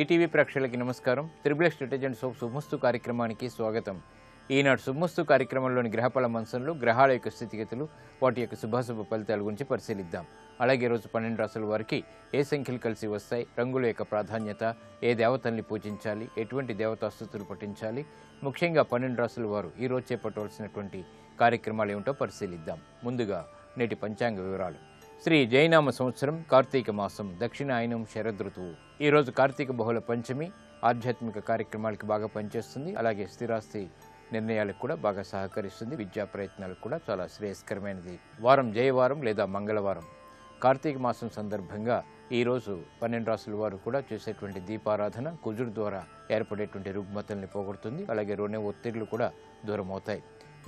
ETV ప్రేక్షకులకి నమస్కారం. Triple స్ట్రాటజెంట్స్ of శుభమస్తు కార్యక్రమానికి స్వాగతం. ఈనాడు శుభమస్తు కార్యక్రమంలోని గ్రహఫల మంచంలో గ్రహాల యొక్క స్థితిగతులు, వాటి యొక్క శుభాశుభ ఫలితాల గురించి పరిశీలిద్దాం. అలాగే రోజు 12 రాశుల వారికి ఏ సంఖ్యలు కలిసి వస్తాయి, రంగుల యొక్క ప్రాధాన్యత, ఏ దేవతల్ని పూజించాలి, ఎటువంటి దేవతాస్తుతులు పఠించాలి, ముఖ్యంగా 12 రాశుల వారు ఈ రోజు చేపట్టవలసినటువంటి కార్యక్రమాలు ఏమిటో పరిశీలిద్దాం. ముందుగా నేటి పంచాంగ వివరాలు. శ్రీ జైనామ సంవత్సరం కార్తీక మాసం, దక్షిణాయనం శరదృతువు. ఈరోజు కార్తీక బహుళ పంచమి ఆధ్యాత్మిక కార్యక్రమాలకు బాగా పనిచేస్తుంది. అలాగే స్థిరాస్తి నిర్ణయాలకు కూడా బాగా సహకరిస్తుంది. విద్యా ప్రయత్నాలకు కూడా చాలా శ్రేయస్కరమైనది. వారం జయవారం లేదా మంగళవారం. కార్తీక మాసం సందర్భంగా ఈరోజు 12 రాశుల వారు కూడా చేసేటువంటి దీపారాధన కుజుడు ద్వారా ఏర్పడేటువంటి రుగ్మతల్ని పోగొడుతుంది. అలాగే రోనే ఒత్తిళ్లు కూడా దూరం అవుతాయి.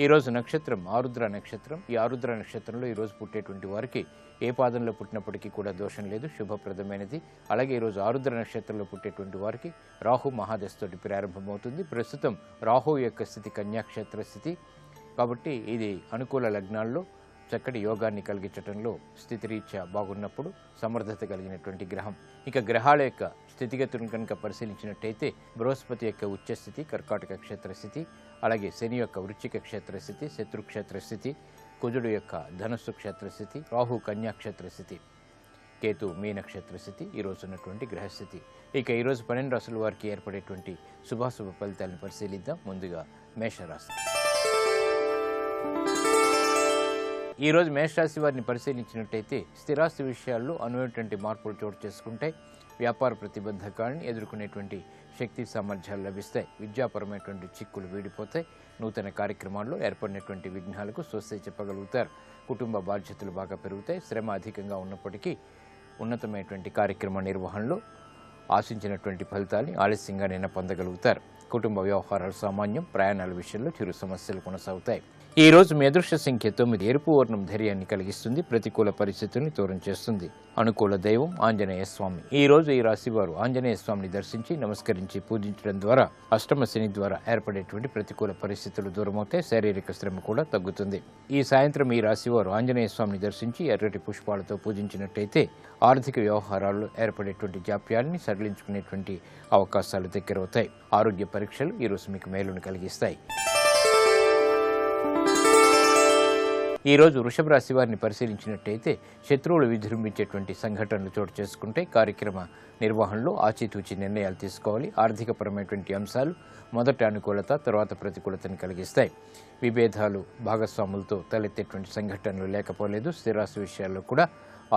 ఈరోజు నక్షత్రం ఆరుద్ర నక్షత్రం. ఈ ఆరుద్ర నక్షత్రంలో ఈరోజు పుట్టేటువంటి వారికి ఏ పాదంలో పుట్టినప్పటికీ కూడా దోషం లేదు, శుభప్రదమైనది. అలాగే ఈరోజు ఆరుద్ర నక్షత్రంలో పుట్టేటువంటి వారికి రాహు మహాదశతోటి ప్రారంభమవుతుంది. ప్రస్తుతం రాహు యొక్క స్థితి కన్యాక్షేత్ర స్థితి కాబట్టి ఇది అనుకూల లగ్నాల్లో చక్కటి యోగాన్ని కలిగించడంలో స్థితిరీత్యా బాగున్నప్పుడు సమర్థత కలిగినటువంటి గ్రహం. ఇక గ్రహాల యొక్క స్థితిగతులను కనుక పరిశీలించినట్టయితే బృహస్పతి యొక్క ఉచ్చస్థితి కర్కాటక క్షేత్రస్థితి, అలాగే శని యొక్క వృశ్చిక క్షేత్రస్థితి శత్రుక్షేత్రస్థితి, కుజుడు యొక్క ధనస్సు క్షేత్రస్థితి, రాహు కన్యాక్షేత్రస్థితి, కేతు మీన క్షేత్రస్థితి ఈరోజు ఉన్నటువంటి గ్రహస్థితి. ఇక ఈరోజు 12 రాశుల వారికి ఏర్పడేటువంటి శుభాశుభ ఫలితాలను పరిశీలిద్దాం. ముందుగా మేషరాశి. ఈరోజు మేషరాశి వారిని పరిశీలించినట్టయితే స్థిరాస్తి విషయాల్లో అనువైనటువంటి మార్పులు చోటు చేసుకుంటే వ్యాపార ప్రతిబంధకాలను ఎదుర్కొనేటువంటి శక్తి సామర్థ్యాలు లభిస్తాయి. విద్యాపరమైనటువంటి చిక్కులు వీడిపోతాయి. నూతన కార్యక్రమాల్లో ఏర్పడినటువంటి విఘ్నాలకు స్వస్తి చెప్పగలుగుతారు. కుటుంబ బాధ్యతలు బాగా పెరుగుతాయి. శ్రమ అధికంగా ఉన్నప్పటికీ ఉన్నతమైనటువంటి కార్యక్రమ నిర్వహణలో ఆశించినటువంటి ఫలితాన్ని ఆలస్యంగానైనా పొందగలుగుతారు. కుటుంబ వ్యవహారాలు సామాన్యం. ప్రయాణాల విషయంలో చిరు సమస్యలు కొనసాగుతాయి. ఈ రోజు మీ అదృష్ట సంఖ్య 9. ఎరుపు వర్ణం ధైర్యాన్ని కలిగిస్తుంది. ప్రతికూల పరిస్థితుల్ని దూరం చేస్తుంది. అనుకూల దైవం ఆంజనేయ స్వామి. ఈ రోజు ఈ రాశి వారు ఆంజనేయ స్వామిని దర్శించి నమస్కరించి పూజించడం ద్వారా అష్టమ శని ద్వారా ఏర్పడేటువంటి ప్రతికూల పరిస్థితులు దూరమవుతాయి. శారీరక శ్రమ కూడా తగ్గుతుంది. ఈ సాయంత్రం ఈ రాశి వారు ఆంజనేయ స్వామిని దర్శించి ఎర్రటి పుష్పాలతో పూజించినట్టయితే ఆర్థిక వ్యవహారాల్లో ఏర్పడేటువంటి జాప్యాన్ని సడలించుకునేటువంటి అవకాశాలు దగ్గరవుతాయి. ఆరోగ్య పరీక్షలు ఈ రోజు మీకు మేలును కలిగిస్తాయి. ఈరోజు వృషభ రాశి వారిని పరిశీలించినట్టయితే శత్రువులు విజృంభించేటువంటి సంఘటనలు చోటు చేసుకుంటే కార్యక్రమ నిర్వహణలో ఆచితూచి నిర్ణయాలు తీసుకోవాలి. ఆర్థికపరమైనటువంటి అంశాలు మొదట అనుకూలత తర్వాత ప్రతికూలతను కలిగిస్తాయి. విభేదాలు భాగస్వాములతో తలెత్తేటువంటి సంఘటనలు లేకపోలేదు. స్థిరాస్తి విషయాల్లో కూడా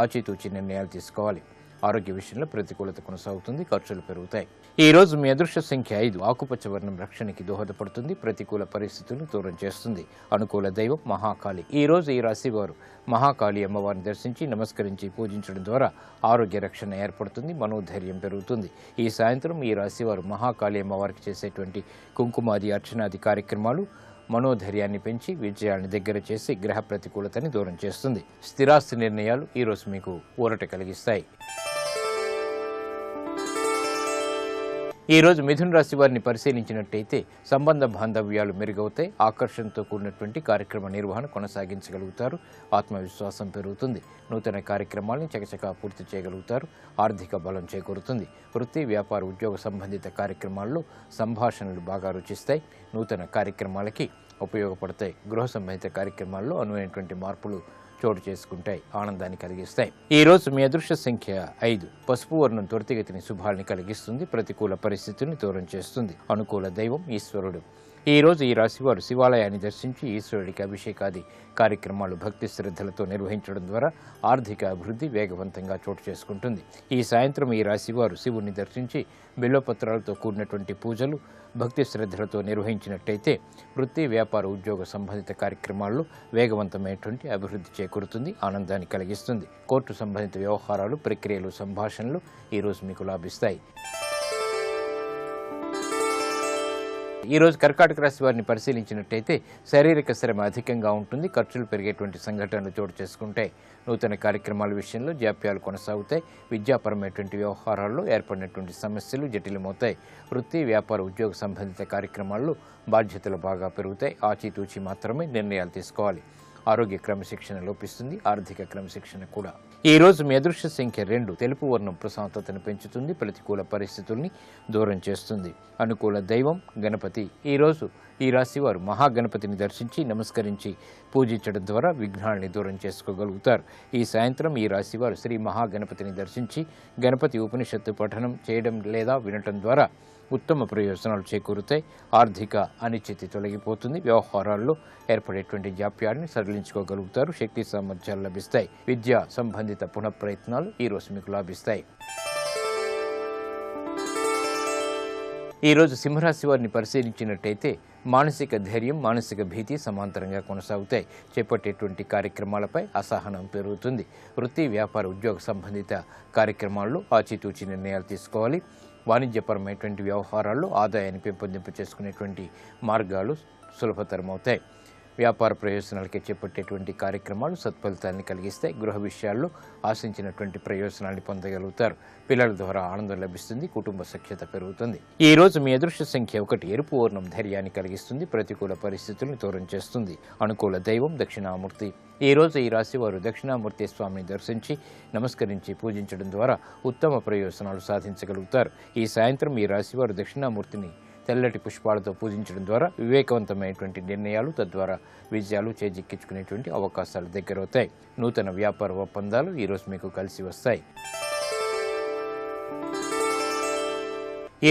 ఆచితూచి నిర్ణయాలు తీసుకోవాలి. ఆరోగ్య విషయంలో ప్రతికూలత కొనసాగుతుంది. ఖర్చులు పెరుగుతాయి. ఈ రోజు మీ అదృష్ట సంఖ్య 5. ఆకుపచ్చ వర్ణం రక్షణకి దోహదపడుతుంది. ప్రతికూల పరిస్థితులను దూరం చేస్తుంది. అనుకూల దైవం మహాకాళి. ఈ రోజు ఈ రాశి వారు మహాకాళి అమ్మవారిని దర్శించి నమస్కరించి పూజించడం ద్వారా ఆరోగ్య రక్షణ ఏర్పడుతుంది. మనోధైర్యం పెరుగుతుంది. ఈ సాయంత్రం ఈ రాశి వారు మహాకాళి అమ్మవారికి చేసేటువంటి కుంకుమాది అర్చనాది కార్యక్రమాలు మనోధైర్యాన్ని పెంచి విజయాన్ని దగ్గర చేసి గ్రహ ప్రతికూలతని దూరం చేస్తుంది. స్థిరాస్తి నిర్ణయాలు ఈరోజు మీకు ఊరట కలిగిస్తాయి. ఈరోజు మిథున రాశి వారిని పరిశీలించినట్టయితే సంబంధ బాంధవ్యాలు మెరుగవుతాయి. ఆకర్షణతో కూడినటువంటి కార్యక్రమ నిర్వహణ కొనసాగించగలుగుతారు. ఆత్మవిశ్వాసం పెరుగుతుంది. నూతన కార్యక్రమాలను చకచకా పూర్తి చేయగలుగుతారు. ఆర్థిక బలం చేకూరుతుంది. వృత్తి వ్యాపార ఉద్యోగ సంబంధిత కార్యక్రమాల్లో సంభాషణలు బాగా రుచిస్తాయి. నూతన కార్యక్రమాలకి ఉపయోగపడతాయి. గృహ సంబంధిత కార్యక్రమాల్లో అనువైనటువంటి మార్పులు చోటు చేసుకుంటాయి. ఆనందాన్ని కలిగిస్తాయి. ఈ రోజు మీ అదృష్ట సంఖ్య 5. పసుపు వర్ణం త్వరితగతిని శుభాల్ని కలిగిస్తుంది. ప్రతికూల పరిస్థితుల్ని దూరం చేస్తుంది. అనుకూల దైవం ఈశ్వరుడు. ఈ రోజు ఈ రాశి వారు శివాలయాన్ని దర్శించి ఈశ్వరుడికి అభిషేకాది కార్యక్రమాలు భక్తి శ్రద్ధలతో నిర్వహించడం ద్వారా ఆర్థిక అభివృద్ధి వేగవంతంగా చోటు చేసుకుంటుంది. ఈ సాయంత్రం ఈ రాశి వారు శివుణ్ణి దర్శించి బిల్వపత్రాలతో కూడినటువంటి పూజలు భక్తి శ్రద్ధలతో నిర్వహించినట్టయితే వృత్తి వ్యాపార ఉద్యోగ సంబంధిత కార్యక్రమాల్లో వేగవంతమైనటువంటి అభివృద్ధి చేకూరుతుంది. ఆనందాన్ని కలిగిస్తుంది. కోర్టు సంబంధిత వ్యవహారాలు ప్రక్రియలు సంభాషణలు ఈరోజు మీకు లాభిస్తాయి. ఈరోజు కర్కాటక రాశి వారిని పరిశీలించినట్టయితే శారీరక శ్రమ అధికంగా ఉంటుంది. ఖర్చులు పెరిగేటువంటి సంఘటనలు చోటు చేసుకుంటాయి. నూతన కార్యక్రమాల విషయంలో జాప్యాలు కొనసాగుతాయి. విద్యాపరమైనటువంటి వ్యవహారాల్లో ఏర్పడినటువంటి సమస్యలు జటిలమవుతాయి. వృత్తి వ్యాపార ఉద్యోగ సంబంధిత కార్యక్రమాల్లో బాధ్యతలు బాగా పెరుగుతాయి. ఆచితూచి మాత్రమే నిర్ణయాలు తీసుకోవాలి. ఆరోగ్య క్రమశిక్షణ లోపిస్తుంది, ఆర్థిక క్రమశిక్షణ కూడా. ఈ రోజు మీ అదృష్ట సంఖ్య 2. తెలుపు వర్ణం ప్రశాంతతను పెంచుతుంది, ప్రతికూల పరిస్థితుల్ని దూరం చేస్తుంది. అనుకూల దైవం గణపతి. ఈ రోజు ఈ రాశి వారు మహాగణపతిని దర్శించి నమస్కరించి పూజించడం ద్వారా విఘ్నాల్ని దూరం చేసుకోగలుగుతారు. ఈ సాయంత్రం ఈ రాశి వారు శ్రీ మహాగణపతిని దర్శించి గణపతి ఉపనిషత్తు పఠనం చేయడం లేదా వినటం ద్వారా ఉత్తమ ప్రయోజనాలు చేకూరుతాయి. ఆర్థిక అనిశ్చితి తొలగిపోతుంది. వ్యవహారాల్లో ఏర్పడేటువంటి జాప్యాన్ని సడలించుకోగలుగుతారు. శక్తి సామర్థ్యాలు లభిస్తాయి. విద్యా సంబంధిత పునఃప్రయత్నాలు ఈ రోజు మీకు లాభిస్తాయి. ఈ రోజు సింహరాశి వారిని పరిశీలించినట్టయితే మానసిక ధైర్యం, మానసిక భీతి సమాంతరంగా కొనసాగుతాయి. చేపట్టేటువంటి కార్యక్రమాలపై అసహనం పెరుగుతుంది. వృత్తి, వ్యాపార, ఉద్యోగ సంబంధిత కార్యక్రమాల్లో ఆచితూచి నిర్ణయాలు తీసుకోవాలి. వాణిజ్యపరమైనటువంటి వ్యవహారాల్లో ఆదాయాన్ని పెంపొందింపు చేసుకునేటువంటి మార్గాలు సులభతరమవుతాయి. వ్యాపార ప్రయోజనాలకే చేపట్టేటువంటి కార్యక్రమాలు సత్ఫలితాన్ని కలిగిస్తాయి. గృహ విషయాల్లో ఆశించినటువంటి ప్రయోజనాన్ని పొందగలుగుతారు. పిల్లల ద్వారా ఆనందం లభిస్తుంది. కుటుంబ సఖ్యత పెరుగుతుంది. ఈ రోజు మీ అదృష్ట సంఖ్య 1. ఎరుపు వర్ణం ధైర్యాన్ని కలిగిస్తుంది, ప్రతికూల పరిస్థితులను దూరం చేస్తుంది. అనుకూల దైవం దక్షిణామూర్తి. ఈ రోజు ఈ రాశి వారు దక్షిణామూర్తి స్వామిని దర్శించి నమస్కరించి పూజించడం ద్వారా ఉత్తమ ప్రయోజనాలు సాధించగలుగుతారు. ఈ సాయంత్రం ఈ రాశి వారు దక్షిణామూర్తిని తెల్లటి పుష్పాలతో పూజించడం ద్వారా వివేకవంతమైనటువంటి నిర్ణయాలు, తద్వారా విజయాలు చేజిక్కించుకునేటువంటి అవకాశాలు దగ్గరవుతాయి. నూతన వ్యాపార ఒప్పందాలు ఈరోజు మీకు కలిసి వస్తాయి.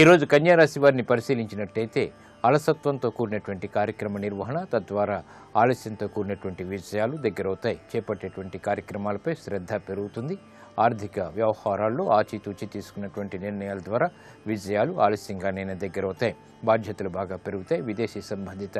ఈరోజు కన్యారాశి వారిని పరిశీలించినట్టయితే అలసత్వంతో కూడినటువంటి కార్యక్రమ నిర్వహణ, తద్వారా ఆలస్యంతో కూడినటువంటి విజయాలు దగ్గరవుతాయి. చేపట్టేటువంటి కార్యక్రమాలపై శ్రద్ధ పెరుగుతుంది. ఆర్థిక వ్యవహారాల్లో ఆచితూచి తీసుకున్నటువంటి నిర్ణయాల ద్వారా విజయాలు ఆలస్యంగానైనా దగ్గరవుతాయి. బాధ్యతలు బాగా పెరుగుతాయి. విదేశీ సంబంధిత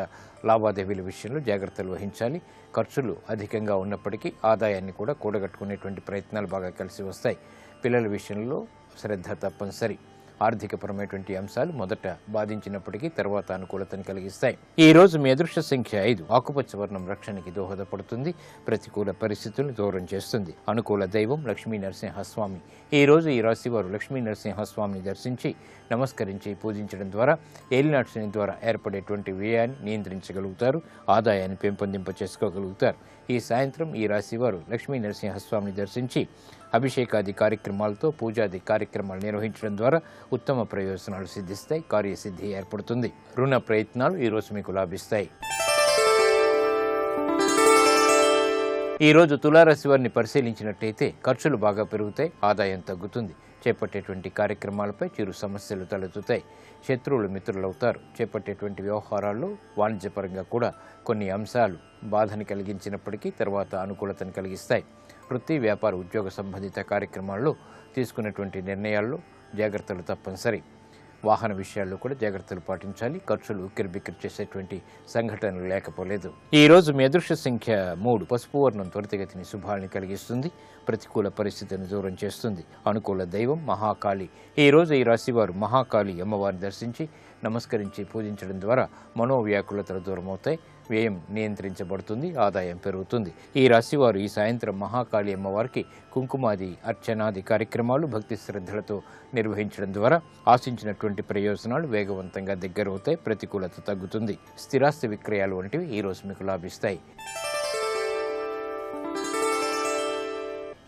లావాదేవీల విషయంలో జాగ్రత్తలు వహించాలి. ఖర్చులు అధికంగా ఉన్నప్పటికీ ఆదాయాన్ని కూడా కూడగట్టుకునేటువంటి ప్రయత్నాలు బాగా కలిసి వస్తాయి. పిల్లల విషయంలో శ్రద్ధ తప్పనిసరి. ఆర్థికపరమైనటువంటి అంశాలు మొదట బాధించినప్పటికీ తర్వాత అనుకూలతను కలిగిస్తాయి. ఈ రోజు మీ అదృష్ట సంఖ్య 5. ఆకుపచ్చ వర్ణం రక్షణకి దోహదపడుతుంది, ప్రతికూల పరిస్థితులను దూరం చేస్తుంది. అనుకూల దైవం లక్ష్మీ నరసింహస్వామి. ఈ రోజు ఈ రాశి వారు లక్ష్మీ నరసింహస్వామిని దర్శించి నమస్కరించి పూజించడం ద్వారా ఏలినాటి శని ద్వారా ఏర్పడేటువంటి వ్యయాన్ని నియంత్రించగలుగుతారు. ఆదాయాన్ని పెంపొందింప చేసుకోగలుగుతారు. ఈ సాయంత్రం ఈ రాశి వారు లక్ష్మీ నరసింహస్వామిని దర్శించి అభిషేకాది కార్యక్రమాలతో పూజాది కార్యక్రమాలు నిర్వహించడం ద్వారా ఉత్తమ ప్రయోజనాలు సిద్ధిస్తాయి. కార్యసిద్ధి ఏర్పడుతుంది. రుణ ప్రయత్నాలు ఈరోజు మీకు లాభిస్తాయి. ఈరోజు తులారాశి వారిని పరిశీలించినట్టయితే ఖర్చులు బాగా పెరుగుతాయి, ఆదాయం తగ్గుతుంది. చేపట్టేటువంటి కార్యక్రమాలపై చిరు సమస్యలు తలెత్తుతాయి. శత్రువులు మిత్రులవుతారు. చేపట్టేటువంటి వ్యవహారాల్లో వాణిజ్యపరంగా కూడా కొన్ని అంశాలు బాధని కలిగించినప్పటికీ తర్వాత అనుకూలతను కలిగిస్తాయి. వృత్తి, వ్యాపార, ఉద్యోగ సంబంధిత కార్యక్రమాల్లో తీసుకున్నటువంటి నిర్ణయాల్లో జాగ్రత్తలు తప్పనిసరి. వాహన విషయాల్లో కూడా జాగ్రత్తలు పాటించాలి. ఖర్చులు ఉక్కిరిబిక్కిరి చేసేటువంటి సంఘటనలు లేకపోలేదు. ఈ రోజు మీ అదృష్ట సంఖ్య 3. పసుపు వర్ణం త్వరితగతిని శుభాల్ని కలిగిస్తుంది, ప్రతికూల పరిస్థితిని దూరం చేస్తుంది. అనుకూల దైవం మహాకాళి. ఈ రోజు ఈ రాశి వారు మహాకాళి అమ్మవారిని దర్శించి నమస్కరించి పూజించడం ద్వారా మనోవ్యాకులతలు దూరమవుతాయి. వ్యయం నియంత్రించబడుతుంది. ఆదాయం పెరుగుతుంది. ఈ రాశి వారు ఈ సాయంత్రం మహాకాళి అమ్మవారికి కుంకుమాది అర్చనాది కార్యక్రమాలు భక్తి శ్రద్ధలతో నిర్వహించడం ద్వారా ఆశించినటువంటి ప్రయోజనాలు వేగవంతంగా దగ్గరవుతాయి. ప్రతికూలత తగ్గుతుంది. స్థిరాస్తి విక్రయాలు వంటివి ఈ రోజు మీకు లాభిస్తాయి.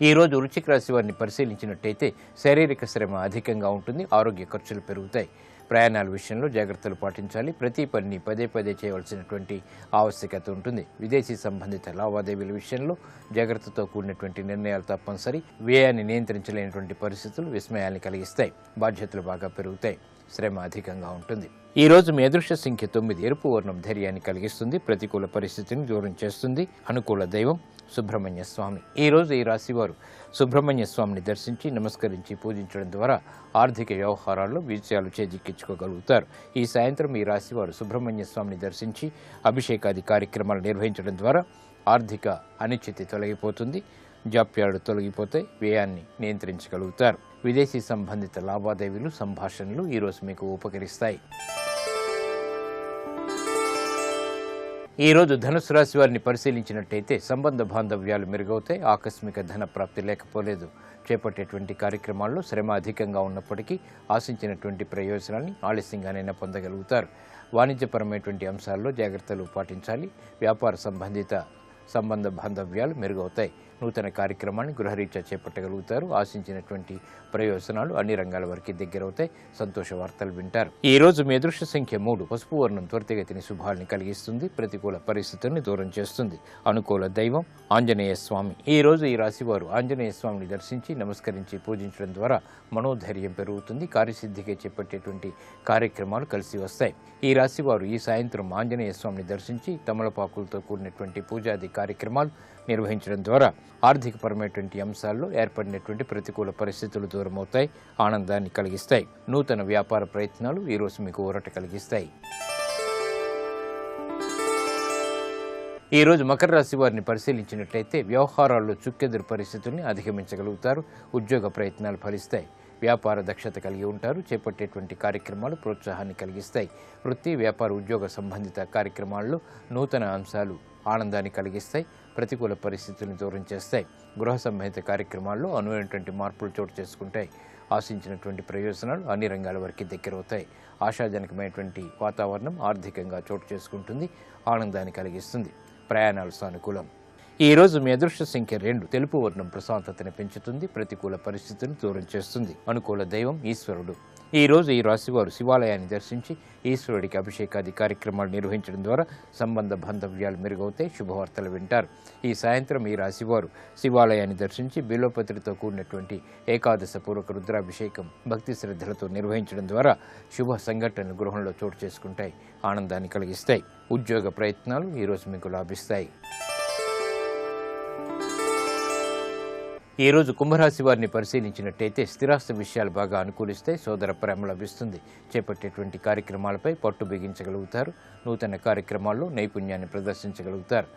ఈ రోజు వృశ్చిక రాశి వారిని పరిశీలించినట్టయితే శారీరక శ్రమ అధికంగా ఉంటుంది. ఆరోగ్య ఖర్చులు పెరుగుతాయి. ప్రయాణాల విషయంలో జాగ్రత్తలు పాటించాలి. ప్రతి పనిని పదే పదే చేయవలసినటువంటి ఆవశ్యకత ఉంటుంది. విదేశీ సంబంధిత లావాదేవీల విషయంలో జాగ్రత్తతో కూడినటువంటి నిర్ణయాలు తప్పనిసరి. వ్యయాన్ని నియంత్రించలేనటువంటి పరిస్థితులు విస్మయాన్ని కలిగిస్తాయి. బాధ్యతలు బాగా పెరుగుతాయి. శ్రమ అధికంగా ఉంటుంది. ఈ రోజు మీ అదృష్ట సంఖ్య 9. ఎరుపు వర్ణం ధైర్యాన్ని కలిగిస్తుంది, ప్రతికూల పరిస్థితిని దూరం చేస్తుంది. అనుకూల దైవం సుబ్రహ్మణ్య స్వామి. ఈ రోజు ఈ రాశి వారు సుబ్రహ్మణ్య స్వామిని దర్శించి నమస్కరించి పూజించడం ద్వారా ఆర్థిక వ్యవహారాల్లో విజయాలు చేజిక్కించుకోగలుగుతారు. ఈ సాయంత్రం ఈ రాశి వారు సుబ్రహ్మణ్య స్వామిని దర్శించి అభిషేకాది కార్యక్రమాలు నిర్వహించడం ద్వారా ఆర్థిక అనిశ్చితి తొలగిపోతుంది. జాప్యాలు తొలగిపోతాయి. వ్యయాన్ని నియంత్రించగలుగుతారు. విదేశీ సంబంధిత లావాదేవీలు, సంభాషణలు ఈరోజు మీకు ఉపకరిస్తాయి. ఈ రోజు ధనుసు రాశి వారిని పరిశీలించినట్టయితే సంబంధ బాంధవ్యాలు మెరుగవుతాయి. ఆకస్మిక ధన ప్రాప్తి లేకపోలేదు. చేపట్టేటువంటి కార్యక్రమాల్లో శ్రమ అధికంగా ఉన్నప్పటికీ ఆశించినటువంటి ప్రయోజనాన్ని ఆలస్యంగానైనా పొందగలుగుతారు. వాణిజ్యపరమైనటువంటి అంశాల్లో జాగ్రత్తలు పాటించాలి. వ్యాపార సంబంధిత సంబంధ బాంధవ్యాలు మెరుగవుతాయి. నూతన కార్యక్రమాన్ని గృహరీత్యా చేపట్టగలుగుతారు. ఆశించినటువంటి ప్రయోజనాలు అన్ని రంగాల వరకు దగ్గరవుతాయి. సంతోష వార్తలు వింటారు. ఈ రోజు మీ అదృష్ట సంఖ్య 3. పసుపు వర్ణం త్వరితగతిని శుభాల్ని కలిగిస్తుంది. ప్రతికూల పరిస్థితుల్ని దూరం చేస్తుంది. అనుకూల దైవం ఆంజనేయ స్వామి. ఈ రోజు ఈ రాశి వారు ఆంజనేయ స్వామిని దర్శించి నమస్కరించి పూజించడం ద్వారా మనోధైర్యం పెరుగుతుంది. కార్యసిద్ధికి చేపట్టేటువంటి కార్యక్రమాలు కలిసి వస్తాయి. ఈ రాశి వారు ఈ సాయంత్రం ఆంజనేయ స్వామిని దర్శించి తమలపాకులతో కూడినటువంటి పూజాది కార్యక్రమాలు నిర్వహించడం ద్వారా ఆర్థికపరమైనటువంటి అంశాల్లో ఏర్పడినటువంటి ప్రతికూల పరిస్థితులు దూరమవుతాయి. ఆనందాన్ని కలిగిస్తాయి. నూతన వ్యాపార ప్రయత్నాలు ఈరోజు మీకు ఊరట కలిగిస్తాయి. ఈ రోజు మకర రాశి వారిని పరిశీలించినట్లయితే వ్యవహారాల్లో చుక్కెదురు పరిస్థితుల్ని అధిగమించగలుగుతారు. ఉద్యోగ ప్రయత్నాలు ఫలిస్తాయి. వ్యాపార దక్షత కలిగి ఉంటారు. చేపట్టేటువంటి కార్యక్రమాలు ప్రోత్సాహాన్ని కలిగిస్తాయి. వృత్తి, వ్యాపార, ఉద్యోగ సంబంధిత కార్యక్రమాల్లో నూతన అంశాలు ఆనందాన్ని కలిగిస్తాయి. ప్రతికూల పరిస్థితులను దూరం చేస్తాయి. గృహ సంబంధిత కార్యక్రమాల్లో అనువైనటువంటి మార్పులు చోటు చేసుకుంటాయి. ఆశించినటువంటి ప్రయోజనాలు అన్ని రంగాల వరకు దగ్గరవుతాయి. ఆశాజనకమైనటువంటి వాతావరణం ఆర్థికంగా చోటు చేసుకుంటుంది. ఆనందాన్ని కలిగిస్తుంది. ప్రయాణాలు సానుకూలం. ఈ రోజు మీ అదృష్ట సంఖ్య 2. తెలుపు వర్ణం ప్రశాంతతని పెంచుతుంది. ప్రతికూల పరిస్థితులను దూరం చేస్తుంది. అనుకూల దైవం ఈశ్వరుడు. ఈ రోజు ఈ రాశివారు శివాలయాన్ని దర్శించి ఈశ్వరుడికి అభిషేకాది కార్యక్రమాలు నిర్వహించడం ద్వారా సంబంధ బాంధవ్యాలు మెరుగవుతాయి. శుభవార్తలు వింటారు. ఈ సాయంత్రం ఈ రాశివారు శివాలయాన్ని దర్శించి బిల్వపత్రితో కూడినటువంటి ఏకాదశ పూర్వక రుద్రాభిషేకం భక్తి శ్రద్ధలతో నిర్వహించడం ద్వారా శుభ సంఘటనలు గృహంలో చోటు చేసుకుంటాయి. ఆనందాన్ని కలిగిస్తాయి. ఉద్యోగ ప్రయత్నాలు ఈరోజు మీకు లాభిస్తాయి. ఈ రోజు కుంభరాశి వారిని పరిశీలించినట్టయితే స్థిరాస్తి విషయాలు బాగా అనుకూలిస్తే సోదర ప్రేమ లభిస్తుంది. చేపట్టేటువంటి కార్యక్రమాలపై పట్టు బిగించగలుగుతారు. నూతన కార్యక్రమాల్లో నైపుణ్యాన్ని ప్రదర్శించగలుగుతారు.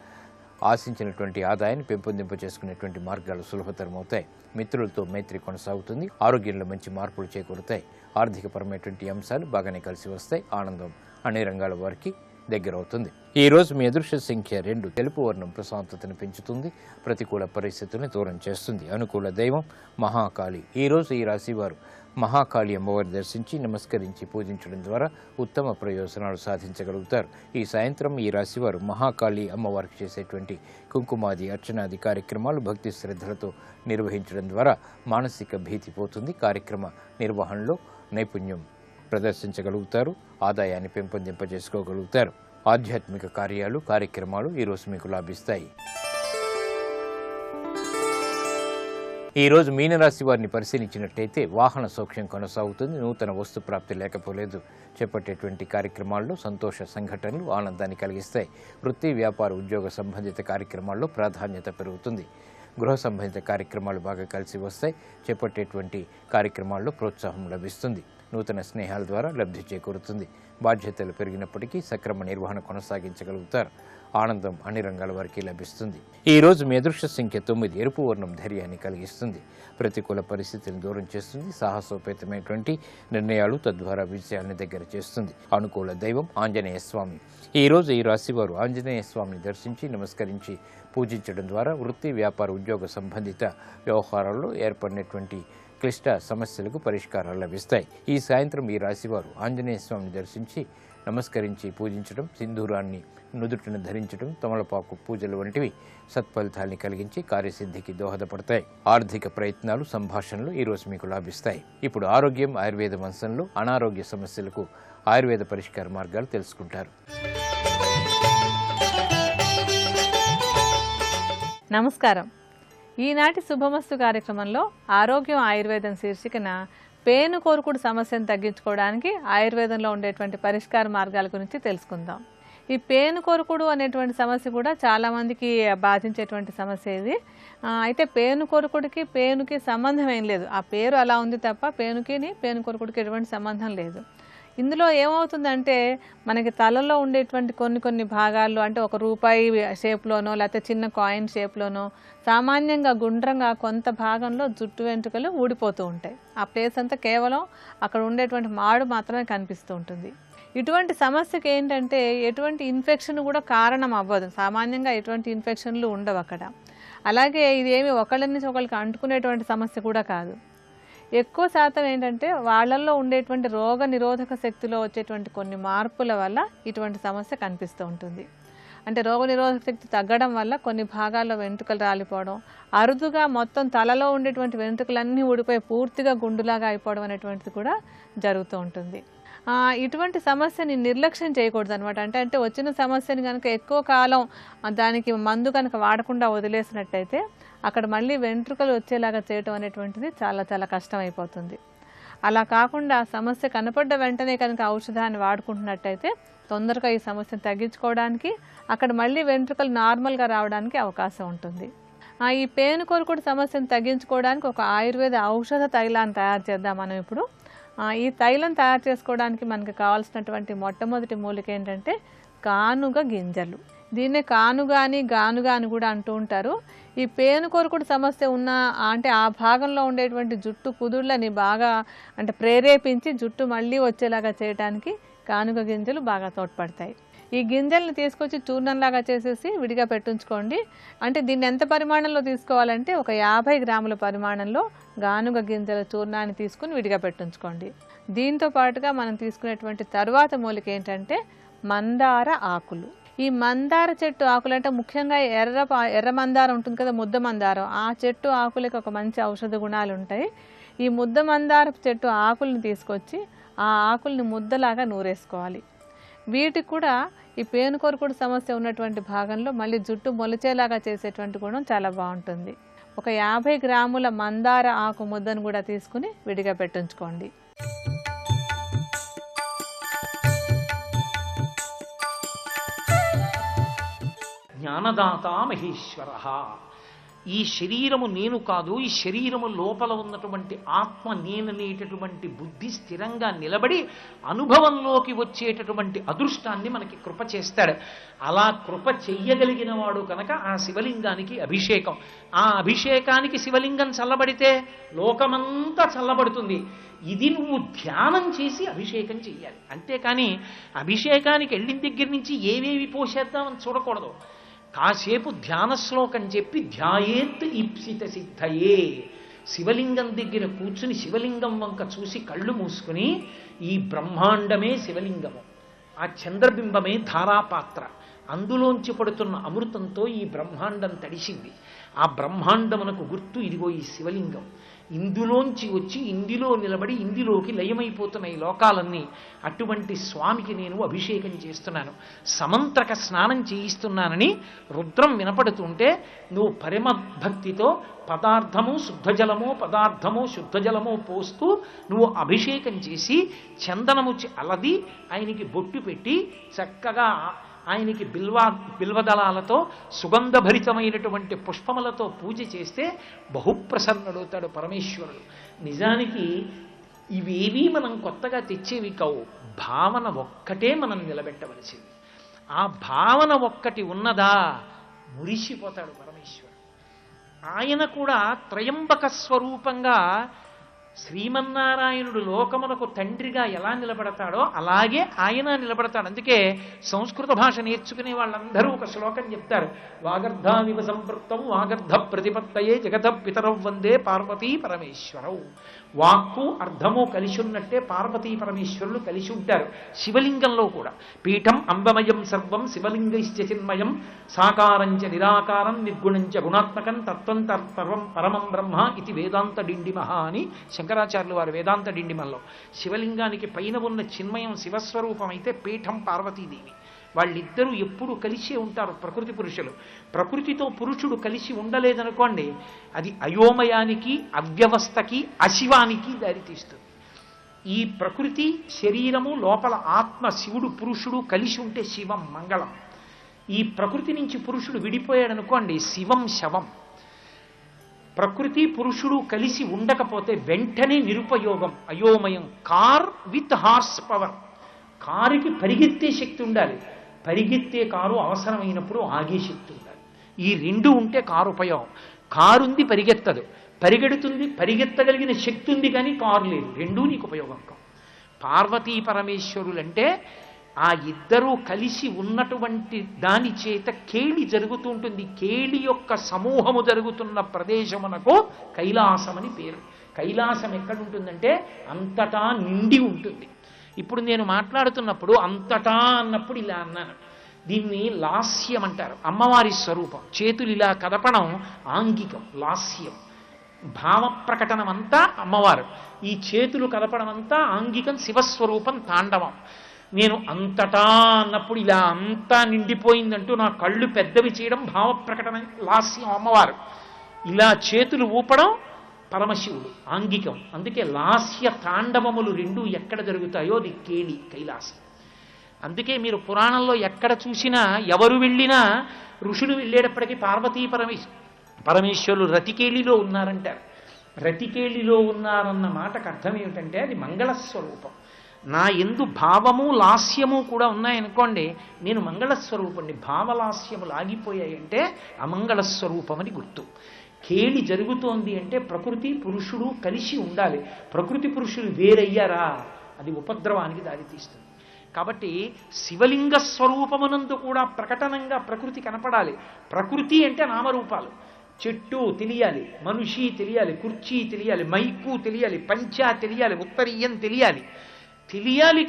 ఆశించినటువంటి ఆదాయాన్ని పెంపొందింప చేసుకునేటువంటి మార్గాలు సులభతరమవుతాయి. మిత్రులతో మైత్రి కొనసాగుతుంది. ఆరోగ్యంలో మంచి మార్పులు చేకూరుతాయి. ఆర్థికపరమైనటువంటి అంశాలు బాగానే కలిసి వస్తాయి. ఆనందం అన్ని రంగాల వారికి దగ్గరవుతుంది. ఈ రోజు మీ అదృష్ట సంఖ్య 2. తెలుపు వర్ణం ప్రశాంతతను పెంచుతుంది. ప్రతికూల పరిస్థితులను దూరం చేస్తుంది. అనుకూల దైవం మహాకాళి. ఈ రోజు ఈ రాశి వారు మహాకాళి అమ్మవారిని దర్శించి నమస్కరించి పూజించడం ద్వారా ఉత్తమ ప్రయోజనాలు సాధించగలుగుతారు. ఈ సాయంత్రం ఈ రాశివారు మహాకాళి అమ్మవారికి చేసేటువంటి కుంకుమాది అర్చనాది కార్యక్రమాలు భక్తి శ్రద్ధలతో నిర్వహించడం ద్వారా మానసిక భీతి పోతుంది. కార్యక్రమ నిర్వహణలో నైపుణ్యం ప్రదర్శించగలుగుతారు. ఆదాయాన్ని పెంపొందింపజేసుకోగలుగుతారు. ఆధ్యాత్మిక కార్యక్రమాలు ఈరోజు మీకు లాభిస్తాయి. ఈ రోజు మీనరాశి వారిని పరిశీలించినట్టయితే వాహన సౌఖ్యం కొనసాగుతుంది. నూతన వస్తు ప్రాప్తి లేకపోలేదు. చేపట్టేటువంటి కార్యక్రమాల్లో సంతోష సంఘటనలు ఆనందాన్ని కలిగిస్తాయి. వృత్తి, వ్యాపార, ఉద్యోగ సంబంధిత కార్యక్రమాల్లో ప్రాధాన్యత పెరుగుతుంది. గృహ సంబంధిత కార్యక్రమాలు బాగా కలిసి వస్తాయి. చేపట్టేటువంటి కార్యక్రమాల్లో ప్రోత్సాహం లభిస్తుంది. నూతన స్నేహాల ద్వారా లబ్ధి చేకూరుతుంది. బాధ్యతలు పెరిగినప్పటికీ సక్రమ నిర్వహణ కొనసాగించగలుగుతారు. ఆనందం అన్ని రంగాల వారికి లభిస్తుంది. ఈ రోజు మీ అదృష్ట సంఖ్య 9. ఎరుపు వర్ణం ధైర్యాన్ని కలిగిస్తుంది. ప్రతికూల పరిస్థితులను దూరం చేస్తుంది. సాహసోపేతమైనటువంటి నిర్ణయాలు తద్వారా విజయాన్ని దగ్గర చేస్తుంది. అనుకూల దైవం ఆంజనేయ స్వామి. ఈ రోజు ఈ రాశివారు ఆంజనేయ స్వామిని దర్శించి నమస్కరించి పూజించడం ద్వారా వృత్తి, వ్యాపార, ఉద్యోగ సంబంధిత వ్యవహారాల్లో ఏర్పడినటువంటి క్లిష్ట సమస్యలకు పరిష్కారాలు లభిస్తాయి. ఈ సాయంత్రం ఈ రాశివారు ఆంజనేయ స్వామిని దర్శించి నమస్కరించి పూజించడం, సింధూరాన్ని నుదుటిని ధరించడం, తమలపాకు పూజలు వంటివి సత్ఫలితాల్ని కలిగించి కార్యసిద్ధికి దోహదపడతాయి. ఆర్థిక ప్రయత్నాలు, సంభాషణలు ఈరోజు మీకు లాభిస్తాయి. ఇప్పుడు ఆరోగ్యం, ఆయుర్వేద అంశంలో అనారోగ్య సమస్యలకు ఆయుర్వేద పరిష్కార మార్గాలు తెలుసుకుంటారు. నమస్కారం. ఈనాటి శుభమస్తు కార్యక్రమంలో ఆరోగ్యం ఆయుర్వేదం శీర్షికన పేను కోరుకుడు సమస్యను తగ్గించుకోవడానికి ఆయుర్వేదంలో ఉండేటువంటి పరిష్కార మార్గాల గురించి తెలుసుకుందాం. ఈ పేను కోరుకుడు అనేటువంటి సమస్య కూడా చాలామందికి బాధించేటువంటి సమస్య ఇది. అయితే పేను కొరుకుడికి పేనుకి సంబంధం ఏం లేదు. ఆ పేరు అలా ఉంది తప్ప పేను కొరుకుడికి ఎటువంటి సంబంధం లేదు. ఇందులో ఏమవుతుందంటే మనకి తలలో ఉండేటువంటి కొన్ని భాగాల్లో అంటే ఒక రూపాయి షేప్లోనో లేకపోతే చిన్న కాయిన్ షేప్లోనో సామాన్యంగా గుండ్రంగా కొంత భాగంలో జుట్టు వెంట్రుకలు ఊడిపోతూ ఉంటాయి. ఆ ప్లేస్ అంతా కేవలం అక్కడ ఉండేటువంటి మాడు మాత్రమే కనిపిస్తూ ఉంటుంది. ఇటువంటి సమస్యకి ఏంటంటే ఎటువంటి ఇన్ఫెక్షన్ కూడా కారణం అవ్వదు. సామాన్యంగా ఎటువంటి ఇన్ఫెక్షన్లు ఉండవు అక్కడ. అలాగే ఇది ఏమి ఒకళ్ళ నుంచి ఒకరికి అంటుకునేటువంటి సమస్య కూడా కాదు. ఎక్కువ శాతం ఏంటంటే వాళ్ళల్లో ఉండేటువంటి రోగ నిరోధక శక్తిలో వచ్చేటువంటి కొన్ని మార్పుల వల్ల ఇటువంటి సమస్య కనిపిస్తూ ఉంటుంది. అంటే రోగనిరోధక శక్తి తగ్గడం వల్ల కొన్ని భాగాల్లో వెంట్రుకలు రాలిపోవడం, అరుదుగా మొత్తం తలలో ఉండేటువంటి వెంట్రుకలన్నీ ఊడిపోయి పూర్తిగా గుండులాగా అయిపోవడం అనేటువంటిది కూడా జరుగుతూ ఉంటుంది. ఇటువంటి సమస్యని నిర్లక్ష్యం చేయకూడదు అనమాట. అంటే వచ్చిన సమస్యని కనుక ఎక్కువ కాలం దానికి మందు కనుక వాడకుండా వదిలేసినట్టయితే అక్కడ మళ్ళీ వెంట్రుకలు వచ్చేలాగా చేయటం అనేటువంటిది చాలా చాలా కష్టం అయిపోతుంది. అలా కాకుండా సమస్య కనపడ్డ వెంటనే కనుక ఔషధాన్ని వాడుకుంటున్నట్టయితే తొందరగా ఈ సమస్యను తగ్గించుకోవడానికి, అక్కడ మళ్ళీ వెంట్రుకలు నార్మల్గా రావడానికి అవకాశం ఉంటుంది. ఈ పేను కొరుకుడు సమస్యను తగ్గించుకోవడానికి ఒక ఆయుర్వేద ఔషధ తైలాన్ని తయారు చేద్దాం మనం ఇప్పుడు. ఈ తైలం తయారు చేసుకోవడానికి మనకు కావాల్సినటువంటి మొట్టమొదటి మూలిక ఏంటంటే కానుగ గింజలు. దీన్నే కానుగా అని గానుగా అని కూడా అంటూ ఉంటారు. ఈ పేను కొరుకుడు సమస్య ఉన్న అంటే ఆ భాగంలో ఉండేటువంటి జుట్టు కుదుళ్ళని బాగా అంటే ప్రేరేపించి జుట్టు మళ్ళీ వచ్చేలాగా చేయడానికి కానుగ గింజలు బాగా తోడ్పడతాయి. ఈ గింజల్ని తీసుకొచ్చి చూర్ణంలాగా చేసేసి విడిగా పెట్టుంచుకోండి. అంటే దీన్ని ఎంత పరిమాణంలో తీసుకోవాలంటే ఒక 50 గ్రాముల పరిమాణంలో గానుగ గింజల చూర్ణాన్ని తీసుకుని విడిగా పెట్టుంచుకోండి. దీంతో పాటుగా మనం తీసుకునేటువంటి తర్వాత మూలిక ఏంటంటే మందార ఆకులు. ఈ మందార చెట్టు ఆకులు అంటే ముఖ్యంగా ఎర్ర మందారం ఉంటుంది కదా, ముద్ద మందారం, ఆ చెట్టు ఆకులకి ఒక మంచి ఔషధ గుణాలు ఉంటాయి. ఈ ముద్ద మందారపు చెట్టు ఆకుల్ని తీసుకొచ్చి ఆ ఆకుల్ని ముద్దలాగా నూరేసుకోవాలి. వీటికి కూడా ఈ పేను కొరుకుడు సమస్య ఉన్నటువంటి భాగంలో మళ్ళీ జుట్టు మొలిచేలాగా చేసేటువంటి గుణం చాలా బాగుంటుంది. ఒక 50 గ్రాముల మందార ఆకు ముద్దను కూడా తీసుకుని విడిగా పెట్టుంచుకోండి. జ్ఞానదాత మహేశ్వర. ఈ శరీరము నేను కాదు, ఈ శరీరము లోపల ఉన్నటువంటి ఆత్మ నేననేటటువంటి బుద్ధి స్థిరంగా నిలబడి అనుభవంలోకి వచ్చేటటువంటి అదృష్టాన్ని మనకి కృప చేస్తాడు. అలా కృప చెయ్యగలిగిన వాడు కనుక ఆ శివలింగానికి అభిషేకం. ఆ అభిషేకానికి శివలింగం చల్లబడితే లోకమంతా చల్లబడుతుంది. ఇది నువ్వు ధ్యానం చేసి అభిషేకం చెయ్యాలి. అంతేకాని అభిషేకానికి వెళ్ళిన దగ్గర నుంచి ఏవేవి పోసేద్దామని చూడకూడదు. కాసేపు ధ్యాన శ్లోకం చెప్పి ధ్యాయేత్ ఈప్సిత సిద్ధయే, శివలింగం దగ్గర కూర్చుని శివలింగం వంక చూసి కళ్ళు మూసుకుని ఈ బ్రహ్మాండమే శివలింగము, ఆ చంద్రబింబమే ధారాపాత్ర, అందులోంచి పడుతున్న అమృతంతో ఈ బ్రహ్మాండం తడిసింది. ఆ బ్రహ్మాండమునకు గుర్తు ఇదిగో ఈ శివలింగం. ఇందులోంచి వచ్చి ఇందులో నిలబడి ఇందులోకి లయమైపోతున్న ఈ లోకాలన్నీ. అటువంటి స్వామికి నేను అభిషేకం చేస్తున్నాను, సమంత్రక స్నానం చేయిస్తున్నానని రుద్రం వినపడుతుంటే నువ్వు పరమ భక్తితో పదార్థము శుద్ధజలమో పదార్థమో శుద్ధజలమో పోస్తూ నువ్వు అభిషేకం చేసి చందనము అలది ఆయనకి బొట్టు పెట్టి చక్కగా ఆయనకి బిల్వదళాలతో సుగంధభరితమైనటువంటి పుష్పములతో పూజ చేస్తే బహుప్రసన్నుడవుతాడు పరమేశ్వరుడు. నిజానికి ఇవేవీ మనం కొత్తగా తెచ్చేవి కావు, భావన ఒక్కటే మనం నిలబెట్టవలసింది. ఆ భావన ఒక్కటి ఉన్నదా మురిసిపోతాడు పరమేశ్వరుడు. ఆయన కూడా త్రయంబక స్వరూపంగా శ్రీమన్నారాయణుడు లోకమునకు తండ్రిగా ఎలా నిలబడతాడో అలాగే ఆయన నిలబడతాడు. అందుకే సంస్కృత భాష నేర్చుకునే వాళ్ళందరూ ఒక శ్లోకం చెప్తారు, వాగర్ధావివ సంపృక్తం వాగర్ధ ప్రతిపత్తయే జగత పితరౌ వందే పార్వతీ పరమేశ్వరౌ. వాక్కు అర్థము కలిసి ఉన్నట్టే పార్వతీ పరమేశ్వరులు కలిసి ఉంటారు శివలింగంలో కూడా. పీఠం అంబమయం సర్వం శివలింగైశ్చ చిన్మయం సాకారంచ నిరాకారం నిర్గుణంచ గుణాత్మకం తత్వం సర్వం పరమం బ్రహ్మ ఇది వేదాంత డిండిమహ అని శంకరాచార్యులు వారు వేదాంత డిండిమల్లో. శివలింగానికి పైన ఉన్న చిన్మయం శివస్వరూపం అయితే పీఠం పార్వతీదేవి. వాళ్ళిద్దరూ ఎప్పుడు కలిసే ఉంటారు ప్రకృతి పురుషులు. ప్రకృతితో పురుషుడు కలిసి ఉండలేదనుకోండి అది అయోమయానికి అవ్యవస్థకి అశివానికి దారితీస్తుంది. ఈ ప్రకృతి శరీరము లోపల ఆత్మ శివుడు పురుషుడు కలిసి ఉంటే శివం మంగళం. ఈ ప్రకృతి నుంచి పురుషుడు విడిపోయాడనుకోండి శివం శవం. ప్రకృతి పురుషుడు కలిసి ఉండకపోతే వెంటనే నిరుపయోగం అయోమయం. కార్ విత్ హార్స్ పవర్, కారుకి పరిగెత్తే శక్తి ఉండాలి, పరిగెత్తే కారు అవసరమైనప్పుడు ఆగే శక్తి ఉండాలి. ఈ రెండు ఉంటే కారు ఉపయోగం. కారుంది పరిగెత్తదు, పరిగెడుతుంది పరిగెత్తగలిగిన శక్తి ఉంది కానీ కారు లేదు, రెండూ నీకు ఉపయోగం కావు. పార్వతీ పరమేశ్వరులంటే ఆ ఇద్దరూ కలిసి ఉన్నటువంటి దాని చేత కేళి జరుగుతూ ఉంటుంది. కేళి యొక్క సమూహము జరుగుతున్న ప్రదేశమునకు కైలాసమని పేరు. కైలాసం ఎక్కడుంటుందంటే అంతటా నిండి ఉంటుంది. ఇప్పుడు నేను మాట్లాడుతున్నప్పుడు అంతటా అన్నప్పుడు ఇలా అన్నాను. దీన్ని లాస్యం అంటారు. అమ్మవారి స్వరూపం. చేతులు ఇలా కదపడం ఆంగికం, లాస్యం. భావ ప్రకటనం అంతా అమ్మవారు. ఈ చేతులు కదపడం అంతా ఆంగికం, శివస్వరూపం తాండవం. నేను అంతటా అన్నప్పుడు ఇలా అంతా నిండిపోయిందంటూ నా కళ్ళు పెద్దవి చేయడం భావ ప్రకటన, లాస్యం అమ్మవారు. ఇలా చేతులు ఊపడం పరమశివుడు, ఆంగికం. అందుకే లాస్య తాండవములు రెండు ఎక్కడ జరుగుతాయో అది కేళి, కైలాసం. అందుకే మీరు పురాణంలో ఎక్కడ చూసినా ఎవరు వెళ్ళినా ఋషులు వెళ్ళేటప్పటికీ పార్వతీ పరమేశ్వరులు రతికేళిలో ఉన్నారంటారు. రతికేళిలో ఉన్నారన్న మాటకు అర్థం ఏమిటంటే అది మంగళస్వరూపం. నా ఎందు భావము లాస్యము కూడా ఉన్నాయనుకోండి, నేను మంగళస్వరూపుణ్ణి. భావలాస్యములు ఆగిపోయాయంటే అమంగళస్వరూపం అని గుర్తు. కేళి జరుగుతోంది అంటే ప్రకృతి పురుషుడు కలిసి ఉండాలి. ప్రకృతి పురుషులు వేరయ్యారా అది ఉపద్రవానికి దారితీస్తుంది. కాబట్టి శివలింగ స్వరూపమునందు కూడా ప్రకటనంగా ప్రకృతి కనపడాలి. ప్రకృతి అంటే నామరూపాలు. చెట్టు తెలియాలి, మనిషి తెలియాలి, కుర్చీ తెలియాలి, మైకు తెలియాలి, పంచా తెలియాలి, ఉత్తరీయం తెలియాలి.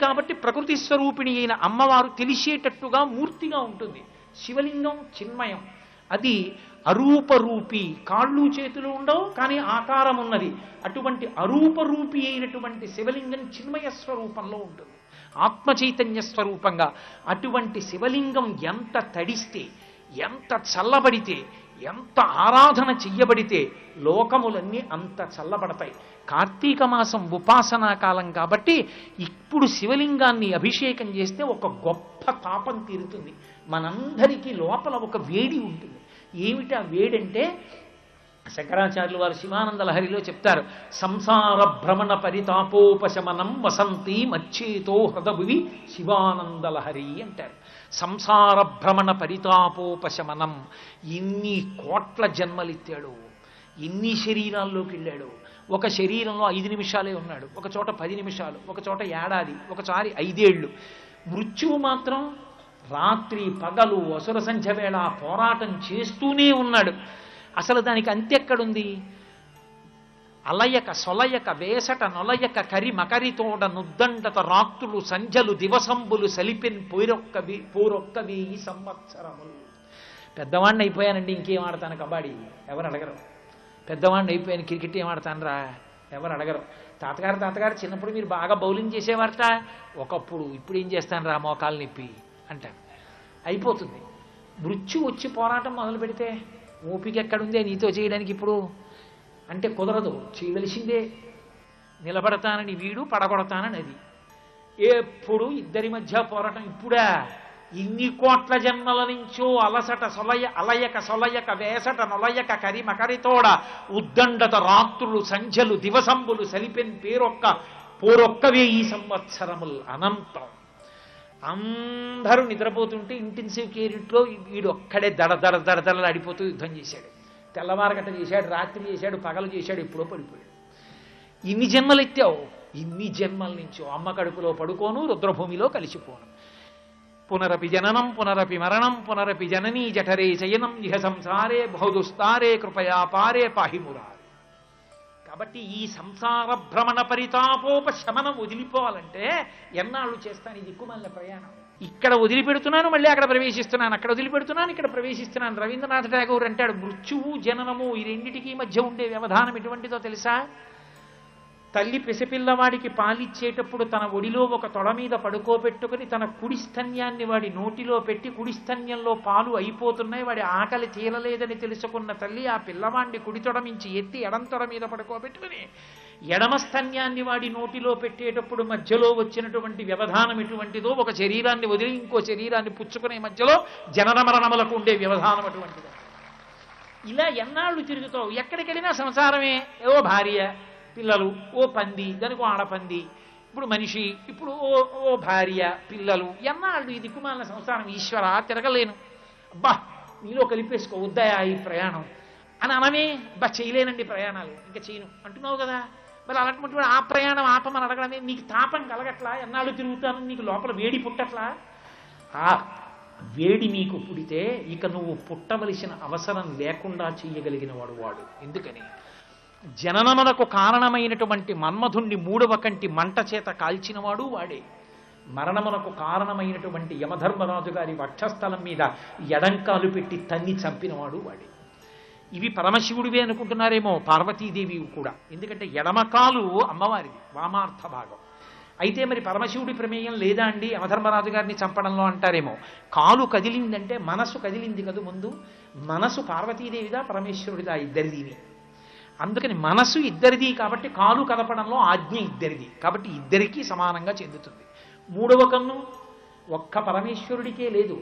కాబట్టి ప్రకృతి స్వరూపిణి అయిన అమ్మవారు తెలిసేటట్టుగా మూర్తిగా ఉంటుంది. శివలింగం చిన్మయం, అది అరూపరూపి. కాళ్ళు చేతులు ఉండవు కానీ ఆకారం ఉన్నది. అటువంటి అరూపరూపి అయినటువంటి శివలింగం చిన్మయ స్వరూపంలో ఉంటుంది, ఆత్మ చైతన్య స్వరూపంగా. అటువంటి శివలింగం ఎంత తడిస్తే, ఎంత చల్లబడితే, ఎంత ఆరాధన చెయ్యబడితే లోకములన్నీ అంత చల్లబడతాయి. కార్తీక మాసం ఉపాసనా కాలం కాబట్టి ఇప్పుడు శివలింగాన్ని అభిషేకం చేస్తే ఒక గొప్ప తాపం తీరుతుంది. మనందరికీ లోపల ఒక వేడి ఉంటుంది. ఏమిటా వేడంటే శంకరాచార్యులు వారు శివానంద లహరిలో చెప్తారు, సంసార భ్రమణ పరితాపోపశమనం వసంతి మచ్చేతో హృదభువి శివానంద లహరి అంటారు. సంసార భ్రమణ పరితాపోపశమనం. ఇన్ని కోట్ల జన్మలిత్తాడు, ఇన్ని శరీరాల్లోకి వెళ్ళాడు. ఒక శరీరంలో 5 నిమిషాలే ఉన్నాడు, ఒక చోట 10 నిమిషాలు, ఒక చోట ఏడాది, ఒకసారి 5 ఏళ్ళు. మృత్యువు మాత్రం రాత్రి పగలు అసుర సంధ్య వేళ పోరాటం చేస్తూనే ఉన్నాడు. అసలు దానికి అంతెక్కడుంది? అలయక సొలయక వేసట నొలయక కరి మకరితోడ నుద్దండత రాత్రులు సంధ్యలు దివసంబులు సలిపెన్ పోరొక్క 1000 సంవత్సరములు. పెద్దవాడిని అయిపోయానండి, ఇంకేం ఆడతాను కబడ్డీ, ఎవరు అడగరు. పెద్దవాడిని అయిపోయాను, క్రికెట్ ఏం ఆడతానరా, ఎవరు అడగరు. తాతగారు చిన్నప్పుడు మీరు బాగా బౌలింగ్ చేసేవారట, ఒకప్పుడు. ఇప్పుడు ఏం చేస్తాను రా, మోకాలు నొప్పి అంటాను. అయిపోతుంది. మృత్యు వచ్చి పోరాటం మొదలు పెడితే ఓపిక ఎక్కడుందే నీతో చేయడానికి ఇప్పుడు అంటే కుదరదు, చేయవలసిందే. నిలబడతానని వీడు, పడగొడతానని అది. ఎప్పుడు ఇద్దరి మధ్య పోరాటం. ఇప్పుడా ఇన్ని కోట్ల జన్మల నుంచో అలయక సొలయక వేసట నొలయక కరి మకరితోడ ఉద్దండత రాత్రులు సంధ్యలు దివసంబులు సలిపెన్ పోరొక్క 1000 సంవత్సరములు అనంతం. అందరూ నిద్రపోతుంటే ఇంటెన్సివ్ కేర్ యూనిట్లో వీడు ఒక్కడే దడదడలు అడిపోతూ యుద్ధం చేశాడు. తెల్లవారగట్ట చేశాడు, రాత్రి చేశాడు, పగలు చేశాడు, ఎప్పుడో పడిపోయాడు. ఇన్ని జన్మలు ఎత్తావు, ఇన్ని జన్మల నుంచో అమ్మ కడుపులో పడుకోను, రుద్రభూమిలో కలిసిపోను. పునరపి జననం పునరపి మరణం పునరపి జననీ జఠరే శయనం ఇహ సంసారే బహుదుస్తారే కృపయా పారే పాహిమురారే. కాబట్టి ఈ సంసార భ్రమణ పరితాపోపశమనం వదిలిపోవాలంటే ఎన్నాళ్ళు చేస్తాను ఈ దిక్కుమాలిన ప్రయాణం? ఇక్కడ వదిలిపెడుతున్నాను, మళ్ళీ అక్కడ ప్రవేశిస్తున్నాను, అక్కడ వదిలిపెడుతున్నాను, ఇక్కడ ప్రవేశిస్తున్నాను. రవీంద్రనాథ్ ఠాగూర్ అంటాడు, మృత్యువు జననము ఈ రెండిటికీ మధ్య ఉండే వ్యవధానం ఎటువంటిదో తెలుసా? తల్లి పిసపిల్లవాడికి పాలిచ్చేటప్పుడు తన ఒడిలో ఒక తొడ మీద పడుకోబెట్టుకుని తన కుడి స్తన్యాన్ని వాడి నోటిలో పెట్టి, కుడి స్తన్యంలో పాలు అయిపోతున్నాయి, వాడి ఆకలి తీరలేదని తెలుసుకున్న తల్లి ఆ పిల్లవాడిని కుడి తొడ నుంచి ఎత్తి ఎడం తొడ మీద పడుకోబెట్టుకుని ఎడమ స్తన్యాన్ని వాడి నోటిలో పెట్టేటప్పుడు మధ్యలో వచ్చినటువంటి వ్యవధానం ఎటువంటిదో, ఒక శరీరాన్ని వదిలి ఇంకో శరీరాన్ని పుచ్చుకునే మధ్యలో జనన మరణములకు ఉండే వ్యవధానం అటువంటిదో. ఇలా ఎన్నాళ్ళు తిరుగుతావు? ఎక్కడికి వెళ్ళినా సంసారమే. ఓ భార్య, పిల్లలు, ఓ పంది, దానికి ఆడపంది, ఇప్పుడు మనిషి, ఇప్పుడు ఓ భార్య, పిల్లలు. ఎన్నాళ్ళు ఈ దిక్కుమాలిన సంసారం? ఈశ్వర తిరగలేను, అబ్బా నీలో కలిపేసుకో, వద్దయా ఈ ప్రయాణం అని అనమే. బా చేయలేనండి ప్రయాణాలు, ఇంకా చేయను అంటున్నావు కదా. మరి అలాంటి ఆ ప్రయాణం ఆపమని అడగడమే. నీకు తాపం కలగట్లా? ఎన్నాళ్ళు తిరుగుతాను, నీకు లోపల వేడి పుట్టట్లా? ఆ వేడి నీకు పుడితే ఇక నువ్వు పుట్టవలసిన అవసరం లేకుండా చేయగలిగిన వాడు. ఎందుకని? జననమునకు కారణమైనటువంటి మన్మధుణ్ణి 3వ కంటి మంట చేత కాల్చినవాడు వాడే. మరణమునకు కారణమైనటువంటి యమధర్మరాజు గారి వక్షస్థలం మీద ఎడంకాలు పెట్టి తన్ని చంపినవాడు వాడే. ఇవి పరమశివుడివే అనుకుంటున్నారేమో, పార్వతీదేవి కూడా. ఎందుకంటే ఎడమకాలు అమ్మవారిది, వామార్థ భాగం. అయితే మరి పరమశివుడి ప్రమేయం లేదా అండి యమధర్మరాజు గారిని చంపడంలో అంటారేమో. కాలు కదిలిందంటే మనసు కదిలింది కదా ముందు. మనసు పార్వతీదేవిదా పరమేశ్వరుడిదా? ఇద్దరిదిని. అందుకని మనసు ఇద్దరిది కాబట్టి కాలు కదపడంలో ఆజ్ఞ ఇద్దరిది కాబట్టి ఇద్దరికీ సమానంగా చెందుతుంది. మూడవ కన్ను ఒక్క పరమేశ్వరుడికే లేదు,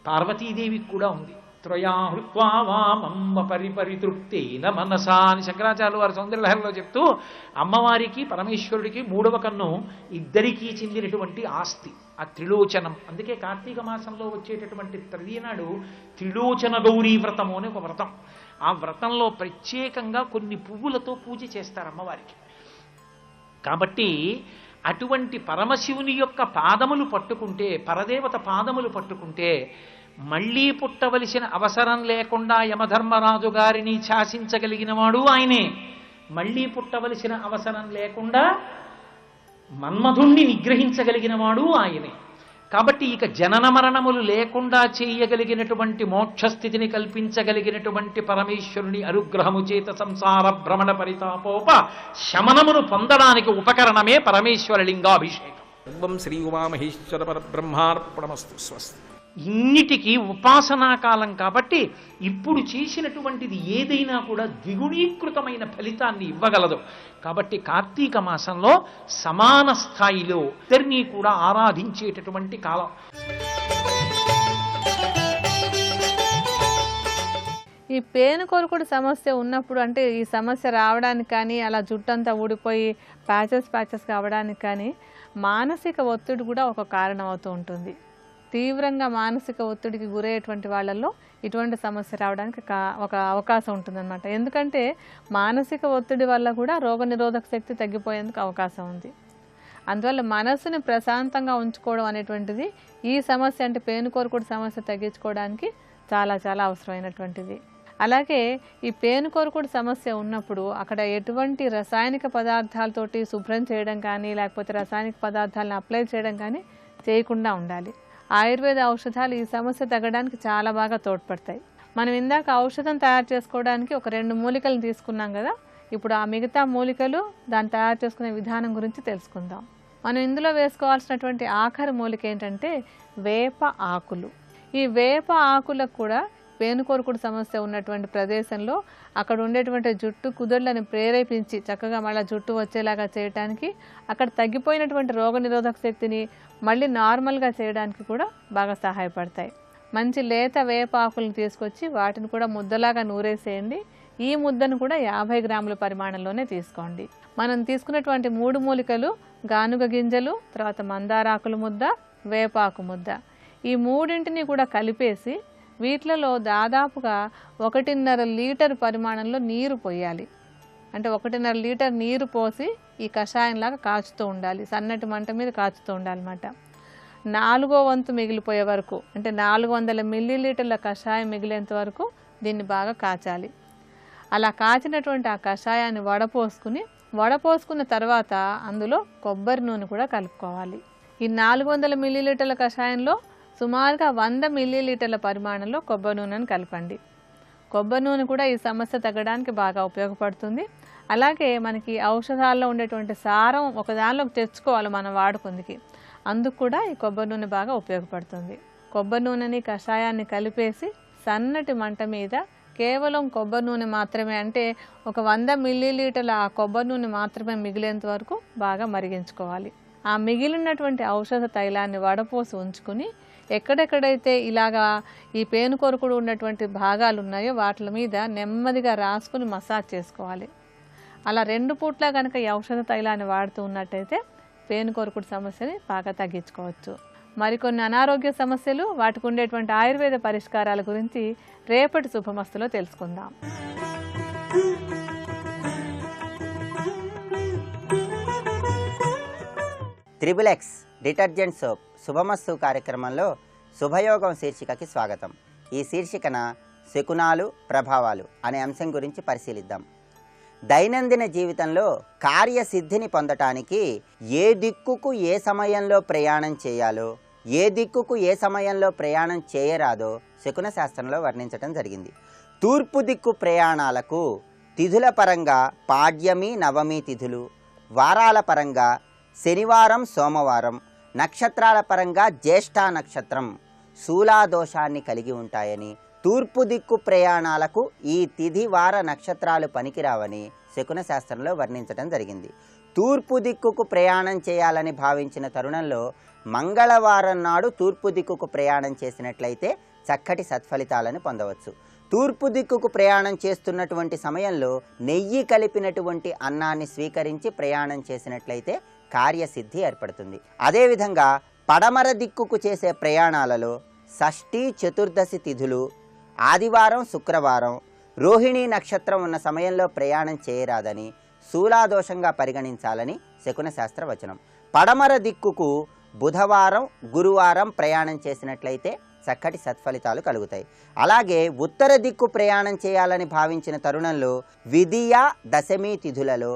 పార్వతీదేవికి కూడా ఉంది. త్రయా హృత్వా వామమ్మ పరిపరితృప్తేన మనసా అని శంకరాచార్యులు వారు సౌందర్యలహరిలో చెప్తూ అమ్మవారికి పరమేశ్వరుడికి మూడవ కన్ను ఇద్దరికీ చెందినటువంటి ఆస్తి, ఆ త్రిలోచనం. అందుకే కార్తీక మాసంలో వచ్చేటటువంటి తృతీయ నాడు త్రిలోచన గౌరీ వ్రతము అని ఒక వ్రతం. ఆ వ్రతంలో ప్రత్యేకంగా కొన్ని పువ్వులతో పూజ చేస్తారు అమ్మవారికి. కాబట్టి అటువంటి పరమశివుని యొక్క పాదములు పట్టుకుంటే, పరదేవత పాదములు పట్టుకుంటే మళ్లీ పుట్టవలసిన అవసరం లేకుండా యమధర్మరాజు గారిని శాసించగలిగిన వాడు ఆయనే. మళ్లీ పుట్టవలసిన అవసరం లేకుండా మన్మధుణ్ణి నిగ్రహించగలిగిన వాడు ఆయనే. కాబట్టి ఇక జనన మరణములు లేకుండా చేయగలిగినటువంటి మోక్షస్థితిని కల్పించగలిగినటువంటి పరమేశ్వరుని అనుగ్రహము చేత సంసార భ్రమణ పరితాపోప శమనమును పొందడానికి ఉపకరణమే పరమేశ్వర లింగాభిషేకం. శ్రీ ఉమామహేశ్వర పరబ్రహ్మార్పణమస్తు. స్వస్తి. ఇన్నిటికీ ఉపాసనా కాలం కాబట్టి ఇప్పుడు చేసినటువంటిది ఏదైనా కూడా ద్విగుణీకృతమైన ఫలితాన్ని ఇవ్వగలదు. కాబట్టి కార్తీక మాసంలో సమాన స్థాయిలో ఇద్దరినీ కూడా ఆరాధించేటటువంటి కాలం. ఈ పేనుకొరుకుడు సమస్య ఉన్నప్పుడు, అంటే ఈ సమస్య రావడానికి కానీ, అలా జుట్టంతా ఊడిపోయి ప్యాచెస్ కావడానికి కానీ మానసిక ఒత్తిడి కూడా ఒక కారణం అవుతూ ఉంటుంది. తీవ్రంగా మానసిక ఒత్తిడికి గురయ్యేటువంటి వాళ్ళల్లో ఇటువంటి సమస్య రావడానికి ఒక అవకాశం ఉంటుందన్నమాట. ఎందుకంటే మానసిక ఒత్తిడి వల్ల కూడా రోగనిరోధక శక్తి తగ్గిపోయేందుకు అవకాశం ఉంది. అందువల్ల మనస్సుని ప్రశాంతంగా ఉంచుకోవడం అనేటువంటిది ఈ సమస్య, అంటే పేనుకొరుకుడు సమస్య తగ్గించుకోవడానికి చాలా చాలా అవసరమైనటువంటిది. అలాగే ఈ పేనుకొరుకుడు సమస్య ఉన్నప్పుడు అక్కడ ఎటువంటి రసాయనిక పదార్థాలతోటి శుభ్రం చేయడం కానీ, లేకపోతే రసాయనిక పదార్థాలను అప్లై చేయడం కానీ చేయకుండా ఉండాలి. ఆయుర్వేద ఔషధాలు ఈ సమస్య తగ్గడానికి చాలా బాగా తోడ్పడతాయి. మనం ఇందాక ఔషధం తయారు చేసుకోవడానికి ఒక 2 మూలికలను తీసుకున్నాం కదా. ఇప్పుడు ఆ మిగతా మూలికలు దాన్ని తయారు చేసుకునే విధానం గురించి తెలుసుకుందాం. మనం ఇందులో వేసుకోవాల్సినటువంటి ఆఖరి మూలిక ఏంటంటే వేప ఆకులు. ఈ వేప ఆకులకు కూడా పేనుకొరుకుడు సమస్య ఉన్నటువంటి ప్రదేశంలో అక్కడ ఉండేటువంటి జుట్టు కుదుళ్లను ప్రేరేపించి చక్కగా మళ్ళీ జుట్టు వచ్చేలాగా చేయడానికి, అక్కడ తగ్గిపోయినటువంటి రోగనిరోధక శక్తిని మళ్ళీ నార్మల్గా చేయడానికి కూడా బాగా సహాయపడతాయి. మంచి లేత వేప ఆకులను తీసుకొచ్చి వాటిని కూడా ముద్దలాగా నూరేసేయండి. ఈ ముద్దను కూడా 50 గ్రాముల పరిమాణంలోనే తీసుకోండి. మనం తీసుకున్నటువంటి 3 మూలికలు గానుగ గింజలు, తర్వాత మందారాకుల ముద్ద, వేపాకు ముద్ద, ఈ మూడింటిని కూడా కలిపేసి వీటిలలో దాదాపుగా 1.5 లీటర్ పరిమాణంలో నీరు పోయాలి. అంటే 1.5 లీటర్ నీరు పోసి ఈ కషాయంలాగా కాచుతూ ఉండాలి. సన్నటి మంట మీద కాచుతూ ఉండాలన్నమాట. 4వ వంతు మిగిలిపోయే వరకు, అంటే 400 మిల్లీలీటర్ల కషాయం మిగిలేంత వరకు దీన్ని బాగా కాచాలి. అలా కాచినటువంటి ఆ కషాయాన్ని వడపోసుకున్న తర్వాత అందులో కొబ్బరి నూనె కూడా కలుపుకోవాలి. ఈ 400 మిల్లీలీటర్ల కషాయంలో సుమారుగా 100 మిల్లీలీటర్ల పరిమాణంలో కొబ్బరి నూనెను కలపండి. కొబ్బరి నూనె కూడా ఈ సమస్య తగ్గడానికి బాగా ఉపయోగపడుతుంది. అలాగే మనకి ఔషధాల్లో ఉండేటువంటి సారం ఒకదానిలోకి తెచ్చుకోవాలి మనం వాడుకుందికి, అందుకు కూడా ఈ కొబ్బరి నూనె బాగా ఉపయోగపడుతుంది. కొబ్బరి నూనెని కషాయాన్ని కలిపేసి సన్నటి మంట మీద కేవలం కొబ్బరి నూనె మాత్రమే, అంటే ఒక 100 మిల్లీలీటర్ల ఆ కొబ్బరి నూనె మాత్రమే మిగిలేంత వరకు బాగా మరిగించుకోవాలి. ఆ మిగిలినటువంటి ఔషధ తైలాన్ని వడపోసి ఉంచుకుని ఎక్కడెక్కడైతే ఇలాగా ఈ పేనుకొరుకుడు ఉన్నటువంటి భాగాలు ఉన్నాయో వాటి మీద నెమ్మదిగా రాసుకుని మసాజ్ చేసుకోవాలి. అలా 2 పూట్ల కనుక ఈ ఔషధ తైలాన్ని వాడుతూ ఉన్నట్టయితే పేనుకొరుకుడు సమస్యని బాగా తగ్గించుకోవచ్చు. మరికొన్ని అనారోగ్య సమస్యలు, వాటికి ఉండేటువంటి ఆయుర్వేద పరిష్కారాల గురించి రేపటి శుభమస్తులో తెలుసుకుందాం. త్రిబుల్ ఎక్స్ డిటర్జెంట్ సోప్ శుభమస్తు కార్యక్రమంలో శుభయోగం శీర్షికకి స్వాగతం. ఈ శీర్షికన శకునాలు ప్రభావాలు అనే అంశం గురించి పరిశీలిద్దాం. దైనందిన జీవితంలో కార్యసిద్ధిని పొందటానికి ఏ దిక్కుకు ఏ సమయంలో ప్రయాణం చేయాలో, ఏ దిక్కుకు ఏ సమయంలో ప్రయాణం చేయరాదో శకున శాస్త్రంలో వర్ణించటం జరిగింది. తూర్పు దిక్కు ప్రయాణాలకు తిథుల పరంగా పాడ్యమి, నవమి తిథులు, వారాల పరంగా శనివారం, సోమవారం, నక్షత్రాల పరంగా జ్యేష్ఠ నక్షత్రం శూలాదోషాన్ని కలిగి ఉంటాయని, తూర్పు దిక్కు ప్రయాణాలకు ఈ తిథి వార నక్షత్రాలు పనికిరావని శకున శాస్త్రంలో వర్ణించడం జరిగింది. తూర్పు దిక్కుకు ప్రయాణం చేయాలని భావించిన తరుణంలో మంగళవారం నాడు తూర్పు దిక్కుకు ప్రయాణం చేసినట్లయితే చక్కటి సత్ఫలితాలను పొందవచ్చు. తూర్పు దిక్కుకు ప్రయాణం చేస్తున్నటువంటి సమయంలో నెయ్యి కలిపినటువంటి అన్నాన్ని స్వీకరించి ప్రయాణం చేసినట్లయితే కార్యసిద్ధి ఏర్పడుతుంది. అదేవిధంగా పడమర దిక్కుకు చేసే ప్రయాణాలలో షష్ఠి, చతుర్దశి తిథులు, ఆదివారం, శుక్రవారం, రోహిణీ నక్షత్రం ఉన్న సమయంలో ప్రయాణం చేయరాదని, శూలాదోషంగా పరిగణించాలని శకున శాస్త్ర వచనం. పడమర దిక్కుకు బుధవారం, గురువారం ప్రయాణం చేసినట్లయితే చక్కటి సత్ఫలితాలు కలుగుతాయి. అలాగే ఉత్తర దిక్కు ప్రయాణం చేయాలని భావించిన తరుణంలో విధియ, దశమి తిథులలో,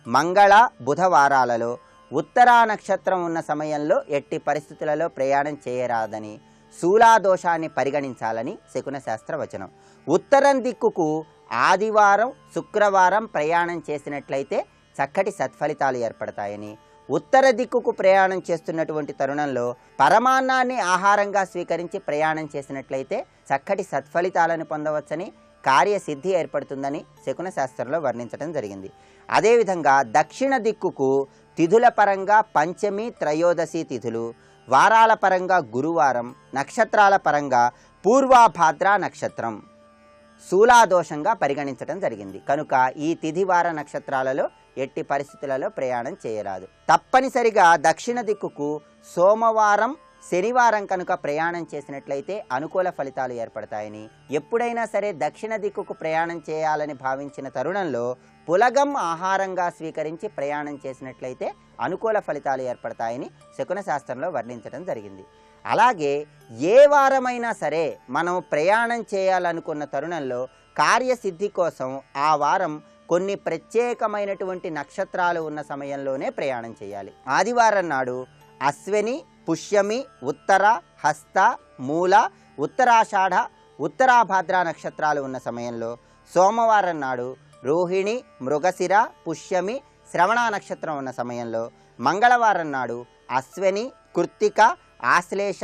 మంగళ, బుధవారాలలో, ఉత్తరా నక్షత్రం ఉన్న సమయంలో ఎట్టి పరిస్థితులలో ప్రయాణం చేయరాదని, శూలాదోషాన్ని పరిగణించాలని శకున శాస్త్ర వచనం. ఉత్తరం దిక్కుకు ఆదివారం, శుక్రవారం ప్రయాణం చేసినట్లయితే చక్కటి సత్ఫలితాలు ఏర్పడతాయని, ఉత్తర దిక్కుకు ప్రయాణం చేస్తున్నటువంటి తరుణంలో పరమాన్నాన్ని ఆహారంగా స్వీకరించి ప్రయాణం చేసినట్లయితే చక్కటి సత్ఫలితాలను పొందవచ్చని, కార్యసిద్ధి ఏర్పడుతుందని శకున శాస్త్రంలో వర్ణించడం జరిగింది. అదేవిధంగా దక్షిణ దిక్కుకు తిథుల పరంగా పంచమి, త్రయోదశి తిథులు, వారాల పరంగా గురువారం, నక్షత్రాల పరంగా పూర్వాభాద్ర నక్షత్రం శూలాదోషంగా పరిగణించడం జరిగింది. కనుక ఈ తిథివార నక్షత్రాలలో ఎట్టి పరిస్థితులలో ప్రయాణం చేయరాదు. తప్పనిసరిగా దక్షిణ దిక్కుకు సోమవారం, శనివారం కనుక ప్రయాణం చేసినట్లయితే అనుకూల ఫలితాలు ఏర్పడతాయని, ఎప్పుడైనా సరే దక్షిణ దిక్కుకు ప్రయాణం చేయాలని భావించిన తరుణంలో పులగం ఆహారంగా స్వీకరించి ప్రయాణం చేసినట్లయితే అనుకూల ఫలితాలు ఏర్పడతాయని శకున శాస్త్రంలో వర్ణించడం జరిగింది. అలాగే ఏ వారమైనా సరే మనం ప్రయాణం చేయాలనుకున్న తరుణంలో కార్యసిద్ధి కోసం ఆ వారం కొన్ని ప్రత్యేకమైనటువంటి నక్షత్రాలు ఉన్న సమయంలోనే ప్రయాణం చేయాలి. ఆదివారం నాడు అశ్విని, పుష్యమి, ఉత్తర, హస్త, మూల, ఉత్తరాషాఢ, ఉత్తరాభాద్ర నక్షత్రాలు ఉన్న సమయంలో, సోమవారం నాడు రోహిణి, మృగశిర, పుష్యమి, శ్రవణ నక్షత్రం ఉన్న సమయంలో, మంగళవారం నాడు అశ్విని, కృత్తిక, ఆశ్లేష,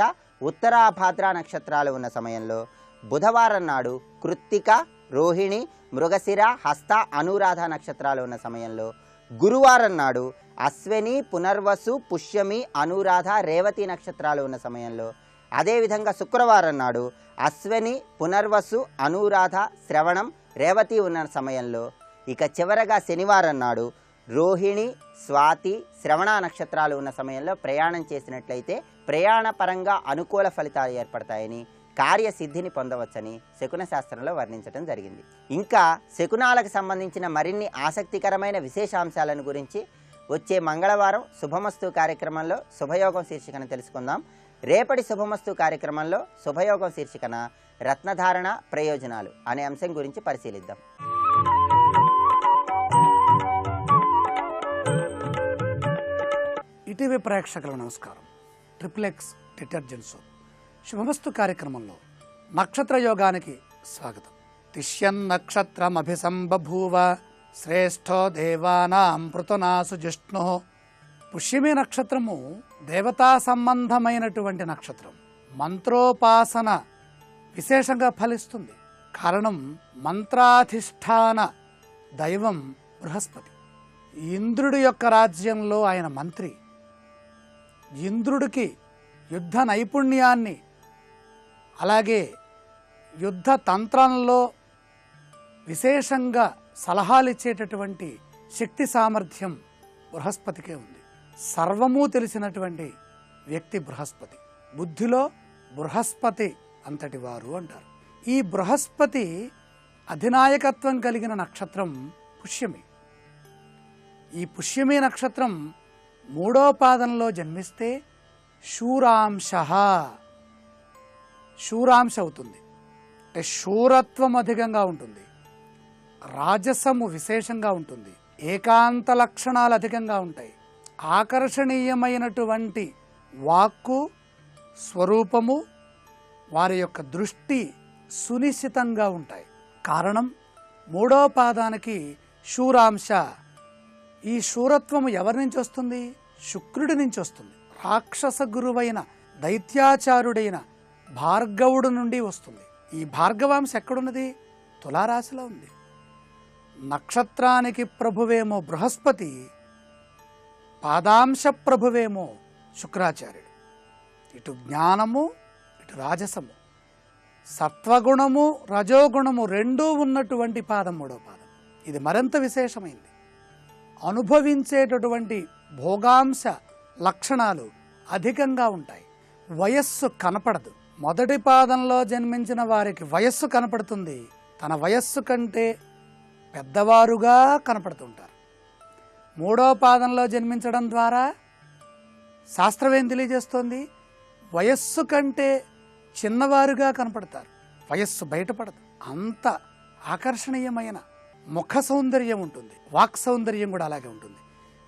ఉత్తరాభాద్ర నక్షత్రాలు ఉన్న సమయంలో, బుధవారం నాడు కృత్తిక, రోహిణి, మృగశిర, హస్త, అనురాధ నక్షత్రాలు ఉన్న సమయంలో, గురువారం నాడు అశ్విని, పునర్వసు, పుష్యమి, అనురాధ, రేవతి నక్షత్రాలు ఉన్న సమయంలో, అదేవిధంగా శుక్రవారం నాడు అశ్విని, పునర్వసు, అనురాధ, శ్రవణం, రేవతి ఉన్న సమయంలో, ఇక చివరగా శనివారం నాడు రోహిణి, స్వాతి, శ్రవణ నక్షత్రాలు ఉన్న సమయంలో ప్రయాణం చేసినట్లయితే ప్రయాణ పరంగా అనుకూల ఫలితాలు ఏర్పడతాయని, కార్యసిద్ధిని పొందవచ్చని శకున శాస్త్రంలో వర్ణించడం జరిగింది. ఇంకా శకునాలకు సంబంధించిన మరిన్ని ఆసక్తికరమైన విశేషాంశాలను గురించి వచ్చే మంగళవారం శుభమస్తు కార్యక్రమంలో శుభయోగం శీర్షికన తెలుసుకుందాం. రేపటి శుభమస్తు కార్యక్రమంలో శుభయోగం శీర్షికన రత్నధారణ ప్రయోజనాలు అనే అంశం గురించి పరిశీలిద్దాం. ఈటీవీ ప్రేక్షకులకు నమస్కారం. ట్రిప్లెక్స్ డిటర్జెంట్ సోప్ శుభమస్తు కార్యక్రమంలో నక్షత్ర యోగానికి స్వాగతం. తిష్యన్నక్షత్రమభిసంబభూవ శ్రేష్ఠో దేవానాం పృతనాసు జిష్ణు. పుష్యమి నక్షత్రము దేవతా సంబంధమైనటువంటి నక్షత్రం. మంత్రోపాసన విశేషంగా ఫలిస్తుంది. కారణం మంత్రాధిష్టాన దైవం బృహస్పతి. ఇంద్రుడి యొక్క రాజ్యంలో ఆయన మంత్రి. ఇంద్రుడికి యుద్ధ నైపుణ్యాన్ని, అలాగే యుద్ధ తంత్రంలో విశేషంగా సలహాలు ఇచ్చేటటువంటి శక్తి సామర్థ్యం బృహస్పతికే ఉంది. సర్వము తెలిసినటువంటి వ్యక్తి బృహస్పతి. బుద్ధిలో బృహస్పతి అంతటి వారు అంటారు. ఈ బృహస్పతి అధినాయకత్వం కలిగిన నక్షత్రం పుష్యమి. ఈ పుష్యమి నక్షత్రం 3వ పాదంలో జన్మిస్తే శూరాంశ అవుతుంది. అంటే శూరత్వం అధికంగా ఉంటుంది. రాజసము విశేషంగా ఉంటుంది, ఏకాంత లక్షణాలు అధికంగా ఉంటాయి, ఆకర్షణీయమైనటువంటి వాక్కు స్వరూపము, వారి యొక్క దృష్టి సునిశ్చితంగా ఉంటాయి. కారణం 3వ పాదానికి శూరాంశ. ఈ శూరత్వము ఎవరి నుంచి వస్తుంది? శుక్రుడి నుంచి వస్తుంది. రాక్షస గురువైన దైత్యాచారుడైన భార్గవుడు నుండి వస్తుంది. ఈ భార్గవాంశ ఎక్కడున్నది? తులారాశిలో ఉంది. నక్షత్రానికి ప్రభువేమో బృహస్పతి, పాదాంశ ప్రభువేమో శుక్రాచార్యుడు. ఇటు జ్ఞానము, ఇటు రాజసము, సత్వగుణము రజోగుణము రెండూ ఉన్నటువంటి పాదం 3వ పాదం. ఇది మరింత విశేషమైంది. అనుభవించేటటువంటి భోగాంశ లక్షణాలు అధికంగా ఉంటాయి. వయస్సు కనపడదు. మొదటి పాదంలో జన్మించిన వారికి వయస్సు కనపడుతుంది, తన వయస్సు కంటే పెద్దవారుగా కనపడుతుంటారు. 3వ పాదంలో జన్మించడం ద్వారా శాస్త్రం ఏం తెలియజేస్తోంది? వయస్సు కంటే చిన్నవారుగా కనపడతారు, వయస్సు బయటపడదు. అంత ఆకర్షణీయమైన ముఖ సౌందర్యం ఉంటుంది, వాక్ సౌందర్యం కూడా అలాగే ఉంటుంది.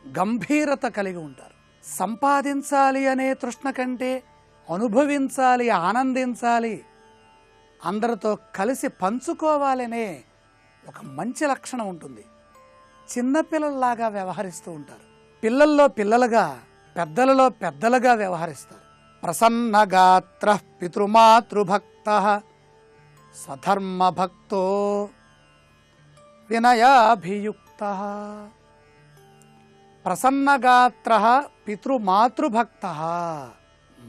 గంభీరత కలిగి ఉంటారు. సంపాదించాలి అనే తృష్ణ కంటే అనుభవించాలి, ఆనందించాలి, అందరితో కలిసి పంచుకోవాలనే ఒక మంచి లక్షణం ఉంటుంది. చిన్నపిల్లల్లాగా వ్యవహరిస్తూ ఉంటారు. పిల్లల్లో పిల్లలుగా, పెద్దలలో పెద్దలుగా వ్యవహరిస్తారు. ప్రసన్నగాత్ర పితృమాతృభక్త స్వధర్మభక్తో వినయాభియుక్త. ప్రసన్నగాత్ర పితృమాతృభక్త.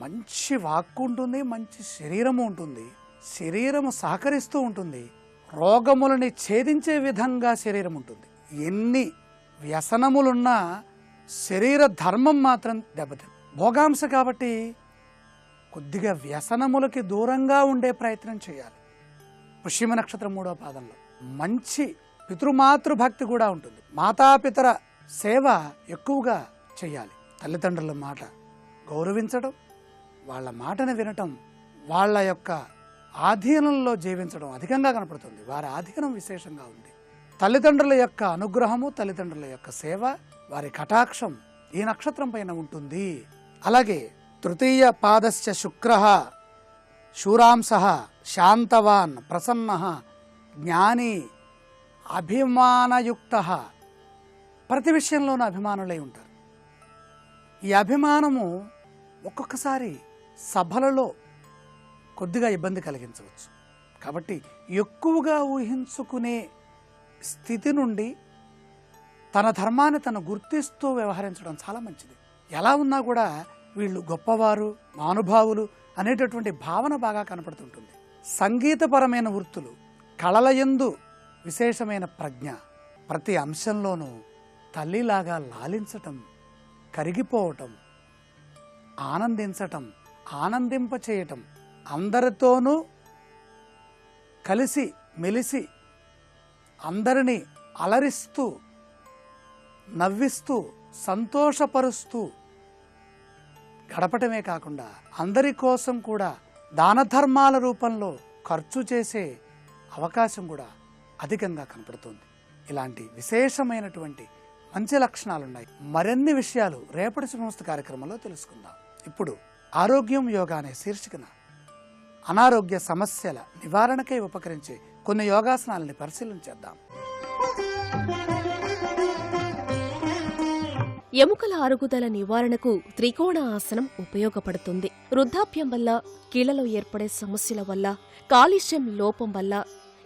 మంచి వాక్కు ఉంటుంది, మంచి శరీరము ఉంటుంది, శరీరము సహకరిస్తూ ఉంటుంది, రోగములని ఛేదించే విధంగా శరీరం ఉంటుంది. ఎన్ని వ్యసనములున్నా శరీర ధర్మం మాత్రం దెబ్బతింది. భోగాంశ కాబట్టి కొద్దిగా వ్యసనములకి దూరంగా ఉండే ప్రయత్నం చేయాలి. పుష్యమి నక్షత్రం 3వ పాదంలో మంచి పితృమాతృభక్తి కూడా ఉంటుంది. మాతాపితర సేవ ఎక్కువగా చేయాలి. తల్లిదండ్రుల మాట గౌరవించడం, వాళ్ళ మాటను వినటం, వాళ్ళ యొక్క ఆధీనంలో జీవించడం అధికంగా కనపడుతుంది. వారి ఆధీనం విశేషంగా ఉంది. తల్లిదండ్రుల యొక్క అనుగ్రహము, తల్లిదండ్రుల యొక్క సేవ, వారి కటాక్షం ఈ నక్షత్రం పైన ఉంటుంది. అలాగే తృతీయ పాదస్య శుక్రః శూరాంశః శాంతవాన్ ప్రసన్నః జ్ఞాని అభిమానయుక్తః. ప్రతి విషయంలోనూ అభిమానులై ఉంటారు. ఈ అభిమానము ఒక్కొక్కసారి సభలలో కొద్దిగా ఇబ్బంది కలిగించవచ్చు. కాబట్టి ఎక్కువగా ఊహించుకునే స్థితి నుండి తన ధర్మాన్ని తను గుర్తిస్తూ వ్యవహరించడం చాలా మంచిది. ఎలా ఉన్నా కూడా వీళ్ళు గొప్పవారు, మహానుభావులు అనేటటువంటి భావన బాగా కనపడుతుంటుంది. సంగీతపరమైన వృత్తులు, కళల యందు విశేషమైన ప్రజ్ఞ, ప్రతి అంశంలోనూ తల్లిలాగా లాలించటం, కరిగిపోవటం, ఆనందించటం, ఆనందింపచేయటం, అందరితోనూ కలిసి మెలిసి అందరినీ అలరిస్తూ, నవ్విస్తూ, సంతోషపరుస్తూ గడపటమే కాకుండా అందరి కోసం కూడా దాన ధర్మాల రూపంలో ఖర్చు చేసే అవకాశం కూడా అధికంగా కనపడుతుంది. ఇలాంటి విశేషమైనటువంటి మంచి లక్షణాలు ఉన్నాయి. మరిన్ని విషయాలు రేపటి శుభమస్తు కార్యక్రమంలో తెలుసుకుందాం. ఇప్పుడు ఆరోగ్యం యోగా అనే శీర్షికన అనారోగ్య సమస్యల నివారణకై ఉపకరించే కొన్ని యోగాసనాలని పరిశీలించేద్దాం. ఎముకల అరుగుదల నివారణకు త్రికోణ ఆసనం ఉపయోగపడుతుంది. వృద్ధాప్యం వల్ల, కీళ్లలో ఏర్పడే సమస్యల వల్ల, కాల్షియం లోపం వల్ల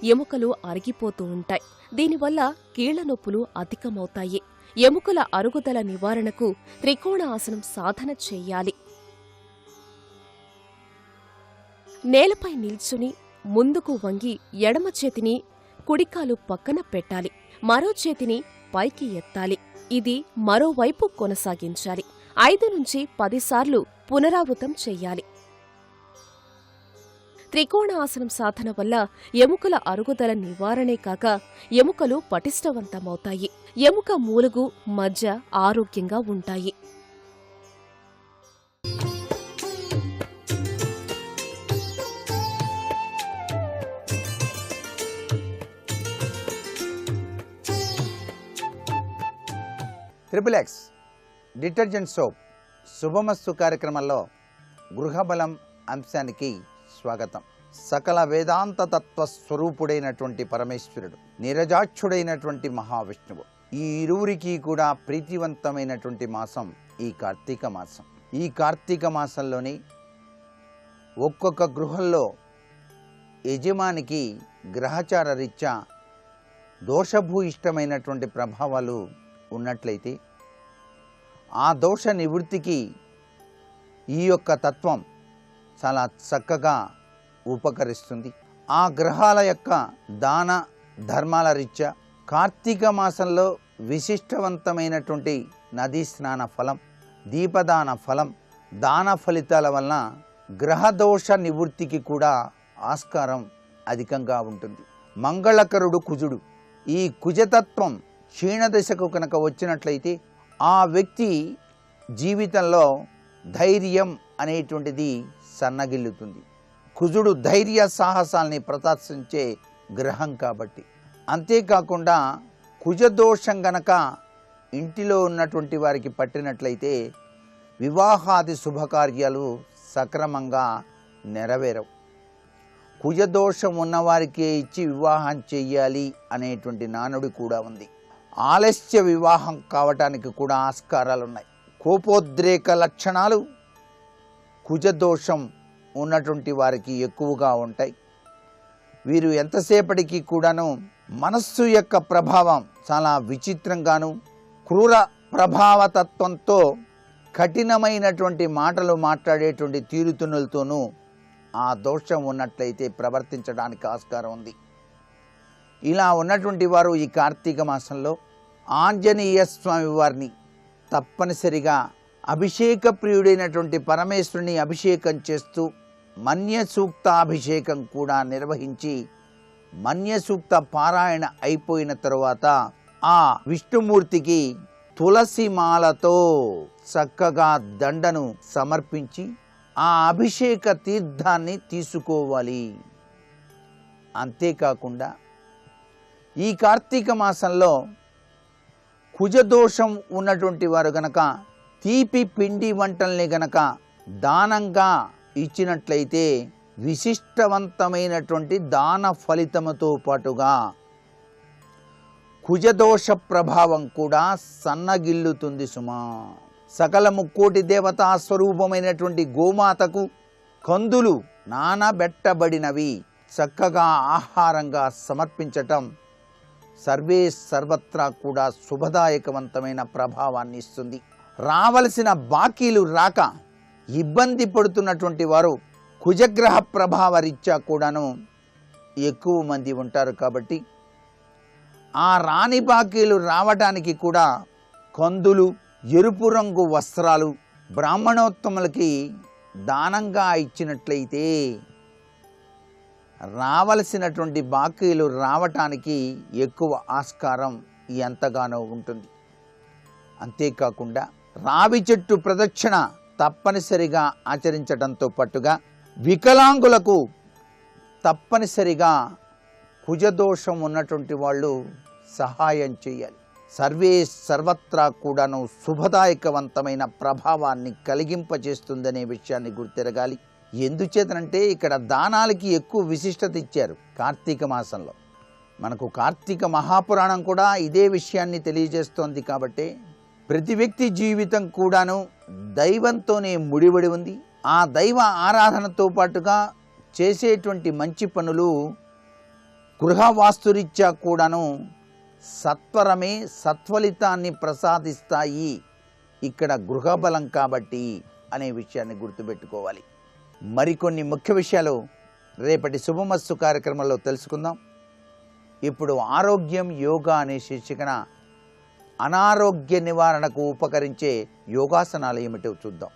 ఎముకలు అరిగిపోతూ ఉంటాయి. దీనివల్ల కీళ్ల నొప్పులు అధికమవుతాయి. ఎముకల అరుగుదల నివారణకు త్రికోణ ఆసనం సాధన చెయ్యాలి. నేలపై నిల్చుని ముందుకు వంగి ఎడమ చేతిని కుడికాలు పక్కన పెట్టాలి. మరో చేతిని పైకి ఎత్తాలి. ఇది మరోవైపు కొనసాగించాలి. 5 నుంచి 10 సార్లు పునరావృతం చెయ్యాలి. త్రికోణ ఆసనం సాధన వల్ల ఎముకల అరుగుదల నివారణే కాక ఎముకలు పటిష్టవంతమవుతాయి. ఎముక మూలుగు, మజ్జ ఆరోగ్యంగా ఉంటాయి. XXX డిటర్జెంట్ సోప్ శుభమస్తు కార్యక్రమంలో గృహబలం అంశానికి స్వాగతం. సకల వేదాంత తత్వ స్వరూపుడైనటువంటి పరమేశ్వరుడు, నీరజాక్షుడైనటువంటి మహావిష్ణువు, ఈ ఇరువురికి కూడా ప్రీతివంతమైనటువంటి మాసం ఈ కార్తీక మాసం. ఈ కార్తీక మాసంలోని ఒక్కొక్క గృహంలో యజమానికి గ్రహచార రీత్యా దోషభూయిష్టమైనటువంటి ప్రభావాలు ఉన్నట్లయితే ఆ దోష నివృత్తికి ఈ యొక్క తత్వం చాలా చక్కగా ఉపకరిస్తుంది. ఆ గ్రహాల యొక్క దాన ధర్మాల రీత్యా కార్తీక మాసంలో విశిష్టవంతమైనటువంటి నదీ స్నాన ఫలం, దీపదాన ఫలం, దాన ఫలితాల వలన గ్రహదోష నివృత్తికి కూడా ఆస్కారం అధికంగా ఉంటుంది. మంగళకరుడు కుజుడు. ఈ కుజతత్వం క్షీణదశకు కనుక వచ్చినట్లయితే ఆ వ్యక్తి జీవితంలో ధైర్యం అనేటువంటిది సన్నగిల్లుతుంది. కుజుడు ధైర్య సాహసాల్ని ప్రదర్శించే గ్రహం కాబట్టి. అంతేకాకుండా కుజదోషం గనక ఇంటిలో ఉన్నటువంటి వారికి పట్టినట్లయితే వివాహాది శుభకార్యాలు సక్రమంగా నెరవేరవు. కుజదోషం ఉన్నవారికే ఇచ్చి వివాహం చెయ్యాలి అనేటువంటి నానుడి కూడా ఉంది. ఆలస్య వివాహం కావటానికి కూడా ఆస్కారాలు ఉన్నాయి. కోపోద్రేక లక్షణాలు కుజదోషం ఉన్నటువంటి వారికి ఎక్కువగా ఉంటాయి. వీరు ఎంతసేపటికి కూడాను మనస్సు యొక్క ప్రభావం చాలా విచిత్రంగాను, క్రూర ప్రభావతత్వంతో కఠినమైనటువంటి మాటలు మాట్లాడేటువంటి తీరుతునులతోనూ ఆ దోషం ఉన్నట్లయితే ప్రవర్తించడానికి ఆస్కారం ఉంది. ఇలా ఉన్నటువంటి వారు ఈ కార్తీక మాసంలో ఆంజనేయ స్వామి వారిని తప్పనిసరిగా అభిషేక ప్రియుడైనటువంటి పరమేశ్వరుని అభిషేకం చేస్తూ మన్య సూక్తాభిషేకం కూడా నిర్వహించి మన్య సూక్త పారాయణ అయిపోయిన తరువాత ఆ విష్ణుమూర్తికి తులసి మాలతో చక్కగా దండను సమర్పించి ఆ అభిషేక తీర్థాన్ని తీసుకోవాలి. అంతేకాకుండా ఈ కార్తీక మాసంలో కుజదోషం ఉన్నటువంటి వారు గనక తీపి పిండి వంటల్ని గనక దానంగా ఇచ్చినట్లయితే విశిష్టవంతమైనటువంటి దాన ఫలితముతో పాటుగా కుజదోష ప్రభావం కూడా సన్నగిల్లుతుంది సుమా. సకల ముక్కోటి దేవతా స్వరూపమైనటువంటి గోమాతకు కందులు నానబెట్టబడినవి చక్కగా ఆహారంగా సమర్పించటం సర్వత్రా కూడా శుభదాయకవంతమైన ప్రభావాన్ని ఇస్తుంది. రావలసిన బాకీలు రాక ఇబ్బంది పడుతున్నటువంటి వారు కుజగ్రహ ప్రభావ రీత్యా కూడాను ఎక్కువ మంది ఉంటారు కాబట్టి ఆ రాని బాకీలు రావడానికి కూడా కందులు, ఎరుపు రంగు వస్త్రాలు బ్రాహ్మణోత్తములకి దానంగా ఇచ్చినట్లయితే రావలసినటువంటి బాకీలు రావటానికి ఎక్కువ ఆస్కారం ఎంతగానో ఉంటుంది. అంతేకాకుండా రావి చెట్టు ప్రదక్షిణ తప్పనిసరిగా ఆచరించడంతో పాటుగా వికలాంగులకు తప్పనిసరిగా కుజదోషం ఉన్నటువంటి వాళ్ళు సహాయం చేయాలి. సర్వత్రా కూడాను శుభదాయకవంతమైన ప్రభావాన్ని కలిగింపచేస్తుందనే విషయాన్ని గుర్తెరగాలి. ఎందుచేతనంటే ఇక్కడ దానాలకి ఎక్కువ విశిష్టత ఇచ్చారు కార్తీక మాసంలో. మనకు కార్తీక మహాపురాణం కూడా ఇదే విషయాన్ని తెలియజేస్తోంది. కాబట్టి ప్రతి వ్యక్తి జీవితం కూడాను దైవంతోనే ముడిపడి ఉంది. ఆ దైవ ఆరాధనతో పాటుగా చేసేటువంటి మంచి పనులు గృహవాస్తురీత్యా కూడాను సత్వరమే సత్ఫలితాన్ని ప్రసాదిస్తాయి. ఇక్కడ గృహబలం కాబట్టి అనే విషయాన్ని గుర్తుపెట్టుకోవాలి. మరికొన్ని ముఖ్య విషయాలు రేపటి శుభమస్తు కార్యక్రమంలో తెలుసుకుందాం. ఇప్పుడు ఆరోగ్యం యోగా అనే శీర్షికన అనారోగ్య నివారణకు ఉపకరించే యోగాసనాలు ఏమిటో చూద్దాం.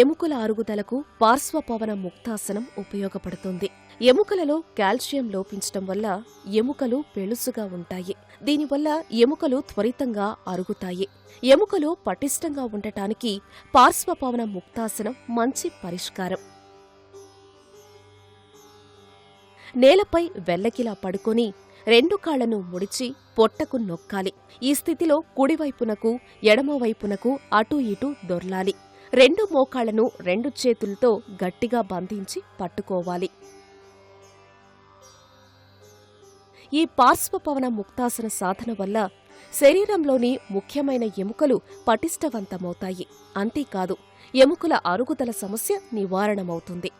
ఎముకల అరుగుదలకు పార్శ్వపవన ముక్తాసనం ఉపయోగపడుతుంది. ఎముకలలో కాల్షియం లోపించటం వల్ల ఎముకలు పెళుసుగా ఉంటాయి. దీనివల్ల ఎముకలు త్వరితంగా అరుగుతాయి. ఎముకలు పటిష్టంగా ఉండటానికి పార్శ్వపవన ముక్తాసనం మంచి పరిష్కారం. నేలపై వెల్లకిలా పడుకొని రెండు కాళ్లను ముడిచి పొట్టకు నొక్కాలి. ఈ స్థితిలో కుడివైపునకు ఎడమవైపునకు అటూ ఇటూ దొర్లాలి. రెండు మోకాళ్లను రెండు చేతులతో గట్టిగా బంధించి పట్టుకోవాలి. ఈ పార్శ్వపవన ముక్తాసన సాధన వల్ల శరీరంలోని ముఖ్యమైన ఎముకలు పటిష్టవంతమవుతాయి. అంతేకాదు, ఎముకల అరుగుదల సమస్య నివారణమవుతుంది.